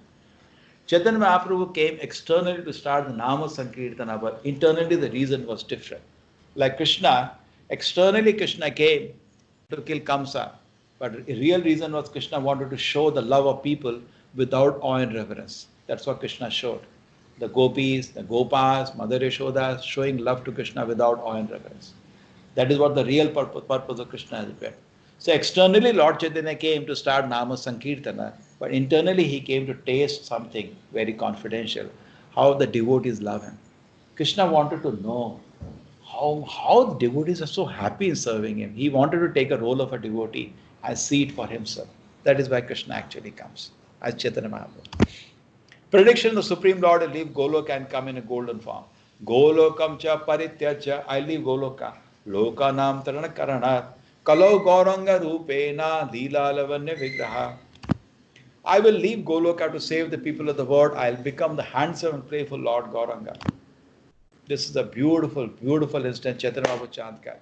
Chaitanya Mahaprabhu came externally to start the Nama Sankirtana, but internally the reason was different. Like Krishna, externally Krishna came to kill Kamsa, but the real reason was Krishna wanted to show the love of people without awe and reverence. That's what Krishna showed. The gopis, the gopas, Mother Yashoda, showing love to Krishna without awe and reverence. That is what the real purpose of Krishna has been. So externally Lord Chaitanya came to start Nama Sankirtana, but internally he came to taste something very confidential, how the devotees love him. Krishna wanted to know how the devotees are so happy in serving him. He wanted to take a role of a devotee and see it for himself. That is why Krishna actually comes as Chaitanya Mahaprabhu. Prediction: the Supreme Lord will leave Goloka and come in a golden form. Golokam cha parityacha, I leave Goloka. Loka nam tarana karanat. Kalo gauranga rupena lila lavanya vigraha. I will leave Goloka to save the people of the world. I will become the handsome and playful Lord Gauranga. This is a beautiful, beautiful instant Chaitanya Mahaprabhu Chandka.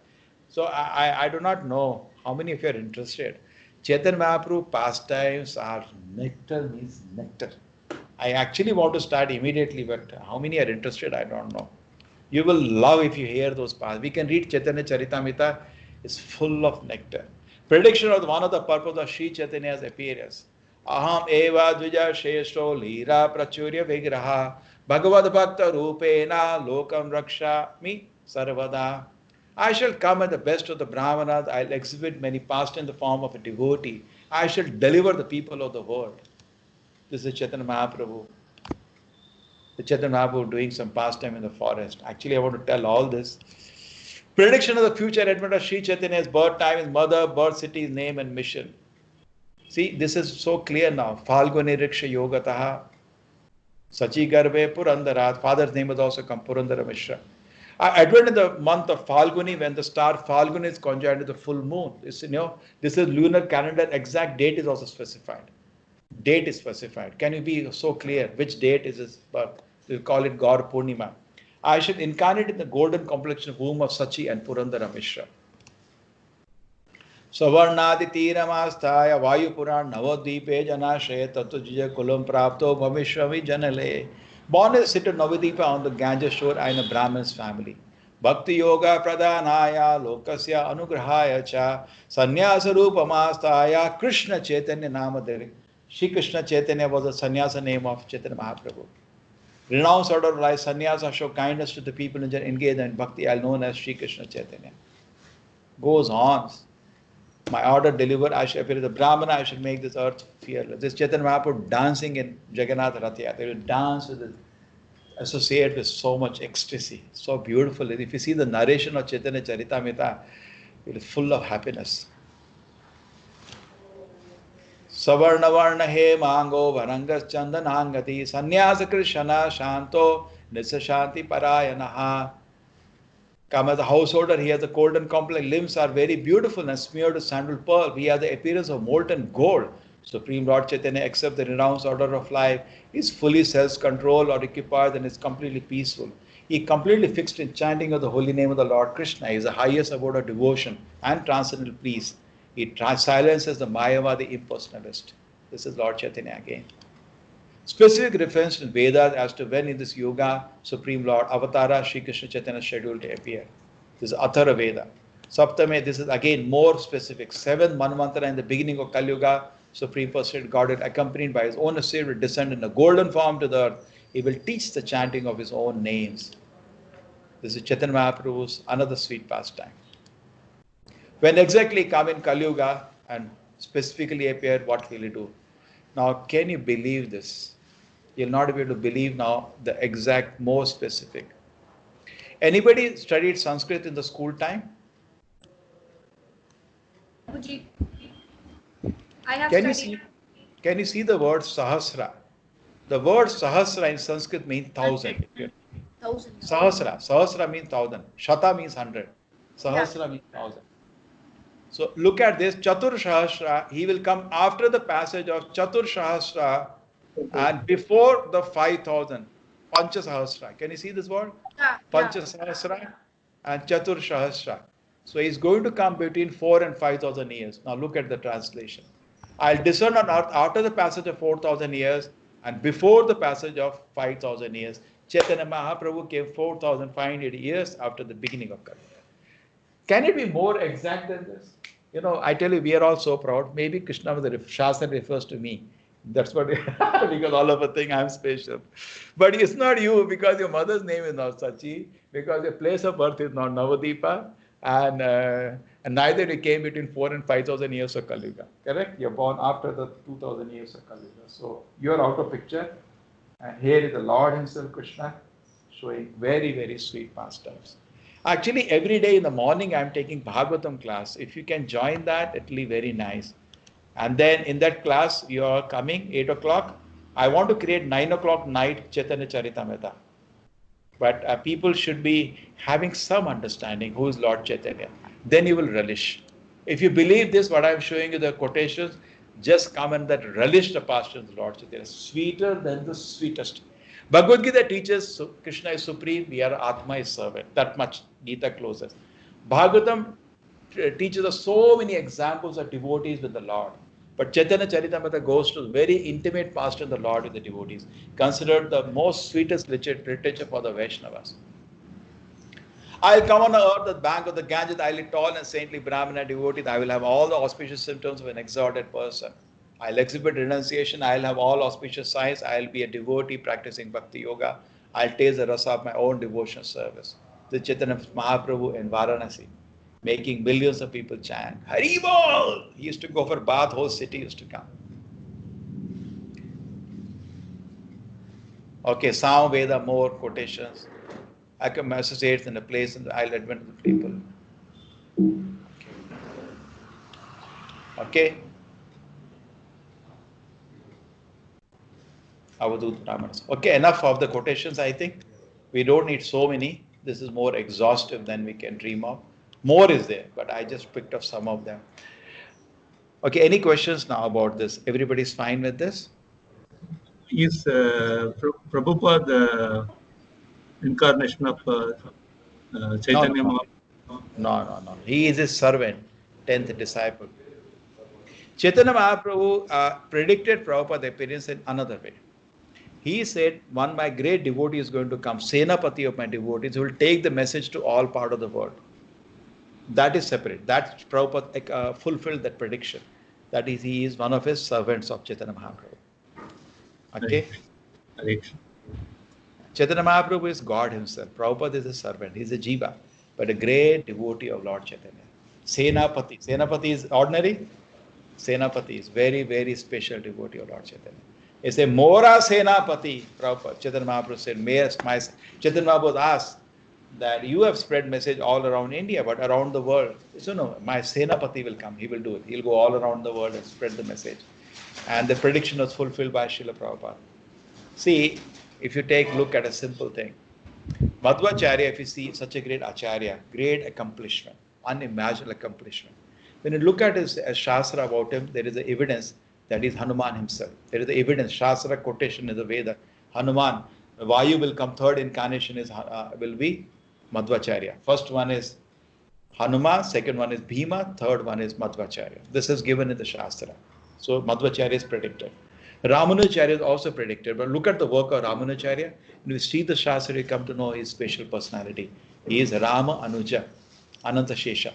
So I do not know how many of you are interested. Chaitanya Mahaprabhu pastimes are nectar, means nectar. I actually want to start immediately, but how many are interested, I don't know. You will love if you hear those pastimes. We can read Chaitanya Charitamrita, it's full of nectar. Prediction of one of the purpose of Sri Chaitanya's appearance. Aham eva dvija sheshto lira prachurya vigraha bhagavad bhakta rupena lokam rakshami sarvada. I shall come at the best of the Brahmanas. I'll exhibit many past in the form of a devotee. I shall deliver the people of the world. This is Chaitanya Mahaprabhu. The Chaitanya Mahaprabhu doing some pastime in the forest. Actually, I want to tell all this. Prediction of the future advent of Sri Chaitanya's birth time, his mother, birth, city, name, and mission. See, this is so clear now. Falguni Riksha Yogataha. Sachi Garve Purandarat. Father's name was also come Purandara Mishra. Advent in the month of Falguni, when the star Falguni is conjoined with the full moon. This is lunar calendar. Exact date is also specified. Date is specified. Can you be so clear? Which date is his birth? We call it Gaur Purnima. I should incarnate in the golden complexion womb of Sachi and Purandara Mishra. Savarnadi Tiramastaya Vayu Puran Navadvipe Janashe Tatujija Kulam Prapto Bhavishwami Janale. Born in the city of Navadvipa on the Ganges shore in a Brahmin's family. Bhakti Yoga Pradhanaya Lokasya Anugrahaya Cha Sannyasa Rupamastaya Krishna Chaitanya Namadere. Shri Krishna Chaitanya was the sannyasa name of Chaitanya Mahaprabhu. Renounced order of life, sannyasa, show kindness to the people and engage in bhakti, are known as Shri Krishna Chaitanya. Goes on. My order delivered, I shall appear as a Brahmana, I shall make this earth fearless. This Chaitanya Mahaprabhu dancing in Jagannath Rathya. They will dance with it, associate with so much ecstasy, so beautiful. If you see the narration of Chaitanya Charitamrita, it is full of happiness. Savarna Varna He Mango Varangas Chandanangati Sannyasa Krishna Shanto Nisashanti Parayanaha. Come as a householder, he has a golden complex. Limbs are very beautiful and smeared with sandal pearl. He has the appearance of molten gold. Supreme Lord Chaitanya accepts the renounced order of life. He is fully self-controlled or occupied and is completely peaceful. He completely fixed in chanting of the holy name of the Lord Krishna. He is the highest abode of devotion and transcendental peace. He silences the Mayavadi impersonalist. This is Lord Chaitanya again. Specific reference in Vedas as to when in this Yuga, Supreme Lord Avatara Sri Krishna Chaitanya is scheduled to appear. This is Athara Veda. Saptame, this is again more specific. 7th Manvantara in the beginning of Kali Yuga, Supreme Personality Godhead, accompanied by his own associate, will descend in a golden form to the earth. He will teach the chanting of his own names. This is Chaitanya Mahaprabhu's another sweet pastime. When exactly come in Kali Yuga and specifically appear, what will he do? Now, can you believe this? You'll not be able to believe now the exact, more specific. Anybody studied Sanskrit in the school time? I have Can studied. you see the word Sahasra? The word Sahasra in Sanskrit means 1,000. 1,000. Sahasra means 1,000. Shata means 100. Sahasra means 1,000. So look at this, Chatur Sahasra, he will come after the passage of Chatur Sahasra and before the 5,000. Pancha Sahasra. Can you see this word? Pancha Sahasra and Chatur Sahasra. So he's going to come between 4,000 and 5,000 years. Now look at the translation. I'll descend on earth after the passage of 4,000 years and before the passage of 5,000 years. Chaitanya Mahaprabhu came 4,500 years after the beginning of Kali. Can it be more exact than this? You know, I tell you, we are all so proud. Maybe Krishna, the Shastra refers to me. That's what, because all of a thing I'm special. But it's not you because your mother's name is not Sachi, because your place of birth is not Navadvipa, and neither you came between 4,000 and 5,000 years of Kali Yuga. Correct? You're born after the 2,000 years of Kali Yuga. So you're out of picture. And here is the Lord himself, Krishna, showing very, very sweet pastimes. Actually, every day in the morning, I'm taking Bhagavatam class. If you can join that, it will be very nice. And then in that class, you are coming 8 o'clock. I want to create 9 o'clock night Chaitanya Charitamrita. But people should be having some understanding who is Lord Chaitanya. Then you will relish. If you believe this, what I'm showing you, the quotations, just come and that relish the pastimes of Lord Chaitanya. Sweeter than the sweetest. Bhagavad Gita teaches Krishna is supreme, we are Atma is servant. That much Gita closes. Bhagavatam teaches us so many examples of devotees with the Lord. But Chaitanya Charitamrita goes to very intimate pastime of the Lord with the devotees, considered the most sweetest literature for the Vaishnavas. I'll come on the earth, the bank of the Ganges, I'll be tall and saintly Brahmana devotee. I will have all the auspicious symptoms of an exalted person. I'll exhibit renunciation. I'll have all auspicious signs. I'll be a devotee practicing bhakti yoga. I'll taste the rasa of my own devotional service. the Chaitanya Mahaprabhu in Varanasi, making millions of people chant, Hari Bol! He used to go for bath, whole city used to come. Okay, Sam Veda, more quotations. I can associate in a place and I'll admit to the people. Okay? Avadut Brahmanas. Okay, enough of the quotations, I think. We don't need so many. This is more exhaustive than we can dream of. More is there, but I just picked up some of them. Okay, any questions now about this? Everybody's fine with this? Is Prabhupada the incarnation of Chaitanya Mahaprabhu? No. He is his servant, 10th disciple. Chaitanya Mahaprabhu predicted Prabhupada's appearance in another way. He said, one my great devotee is going to come, Senapati of my devotees, who will take the message to all part of the world. That is separate. That Prabhupada fulfilled that prediction. That is, he is one of his servants of Chaitanya Mahaprabhu. Okay? Chaitanya Mahaprabhu is God himself. Prabhupada is a servant. He is a jiva, but a great devotee of Lord Chaitanya. Senapati. Senapati is ordinary. Senapati is very, very special devotee of Lord Chaitanya. He said, Mora Senapati, Prabhupada. Chaitanya Mahaprabhu said, Chaitanya Mahaprabhu asked that you have spread message all around India, but around the world. So no, my Senapati will come. He will do it. He'll go all around the world and spread the message. And the prediction was fulfilled by Srila Prabhupada. See, if you take a look at a simple thing, Madhvacharya, if you see such a great Acharya, great accomplishment, unimaginable accomplishment. When you look at his Shastra about him, there is evidence that is Hanuman himself. There is evidence, Shastra quotation in the Veda. Hanuman, Vayu will come, third incarnation will be Madhvacharya. First one is Hanuman, second one is Bhima, third one is Madhvacharya. This is given in the Shastra. So Madhvacharya is predicted. Ramanujacharya is also predicted, but look at the work of Ramanujacharya. When you see the Shastra, you come to know his special personality. He is Rama Anuja, Ananta Shesha,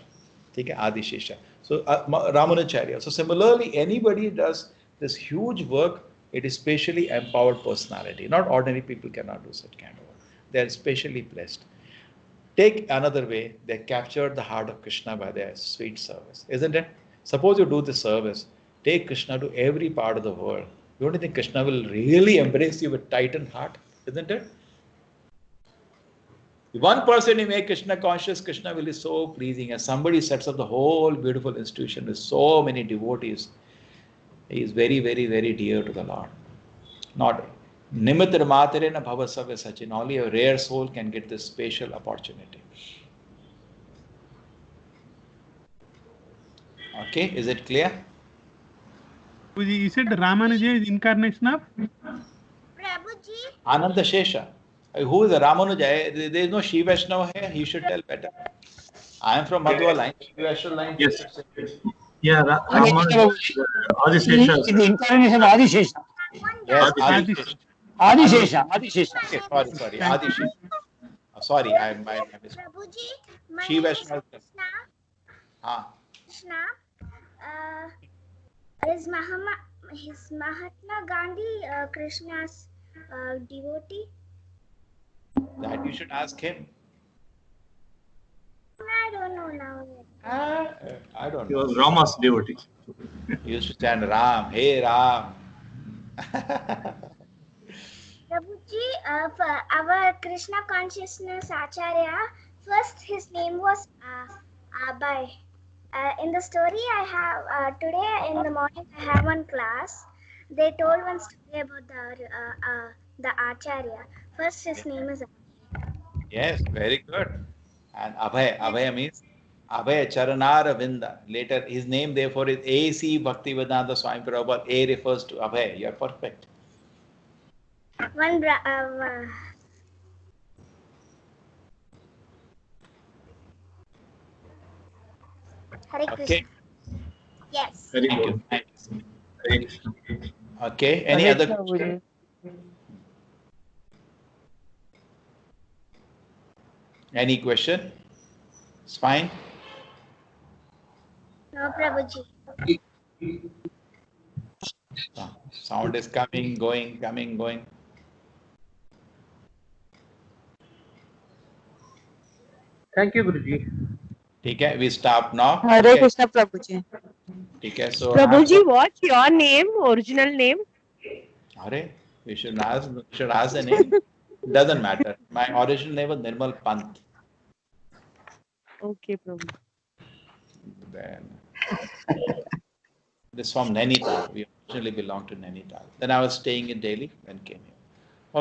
Adi Shesha. So Ramanujacharya. So similarly, anybody does this huge work, it is specially empowered personality. Not ordinary people cannot do such kind of work. They are specially blessed. Take another way, they captured the heart of Krishna by their sweet service, isn't it? Suppose you do the service, take Krishna to every part of the world. Don't you think Krishna will really embrace you with tightened heart, isn't it? If one person you make Krishna conscious, Krishna will be so pleasing. As somebody sets up the whole beautiful institution with so many devotees, he is very, very, very dear to the Lord. Not Nimittara Matarena Bhavasavya Sachin. Only a rare soul can get this special opportunity. Okay, is it clear? You said Ramanuja is incarnation of? Prabhuji. Ananta Shesha. Who is Ramanuja? There is no Shiva Vaishnava here. He should tell better. I am from Madhva line. Shiva Vaishnava line. Yes. Yeah, Ramanuja. Adishesha. Is the incarnation of Adishesha. Yes, Adishesha. Adishesha. Adishesha. Okay, sorry. Adishesha. Sorry, I missed. Prabhuji, my Shiva name is Vaishnava. Krishna. Is Mahatma Gandhi Krishna's devotee? That you should ask him. I don't know now. I don't He know. was Rama's devotee. He used to chant Ram, hey Ram. Prabhuji, for our Krishna consciousness Acharya, first his name was Abhay. In the story I have today in the morning, I have one class. They told one story about the Acharya. First, his name is Abhay. Yes, very good. And Abhay means Abhay Charanara Vinda. Later, his name therefore is A.C. Bhaktivedanta Swami Prabhupada. A refers to Abhay. You are perfect. One Hare Krishna. Okay. Yes. Very Thank good. you. Hare Krishna. Okay. Any other question? Any question? It's fine. No, Prabhuji. Sound is coming, going, coming, going. Thank you, Guruji. ठीक है, we stop now. Hare Okay. Krishna Prabhuji. ठीक है, so Prabhuji, what's your name? Original name? Hare, you should ask the name. Doesn't matter. My original name was Nirmal Pant. Okay, Prabhu. Then this from Nainital. We originally belonged to Nainital. Then I was staying in Delhi and came here.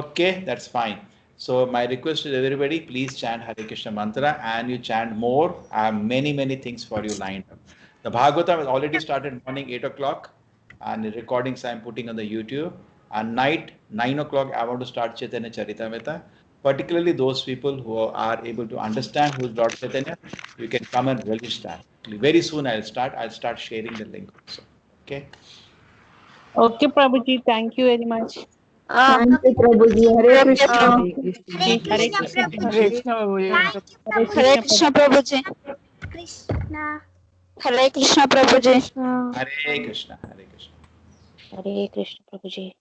Okay, that's fine. So my request to everybody, please chant Hare Krishna mantra and you chant more. I have many things for you lined up. The Bhagavatam has already started morning 8 o'clock and the recordings I am putting on the YouTube. And night 9 o'clock I want to start Chaitanya Charitamrita. Particularly those people who are able to understand who is Lord Chaitanya, you can come and relish that. Very soon I'll start sharing the link also. Okay. Okay, Prabhuji, thank you very much. Thank you, Prabhuji. Hare Krishna. Hare Krishna. Hare Krishna Prabhuji. Krishna. Hare Krishna Prabhuji. Hare Krishna. Hare Krishna. Hare Krishna Prabhuji.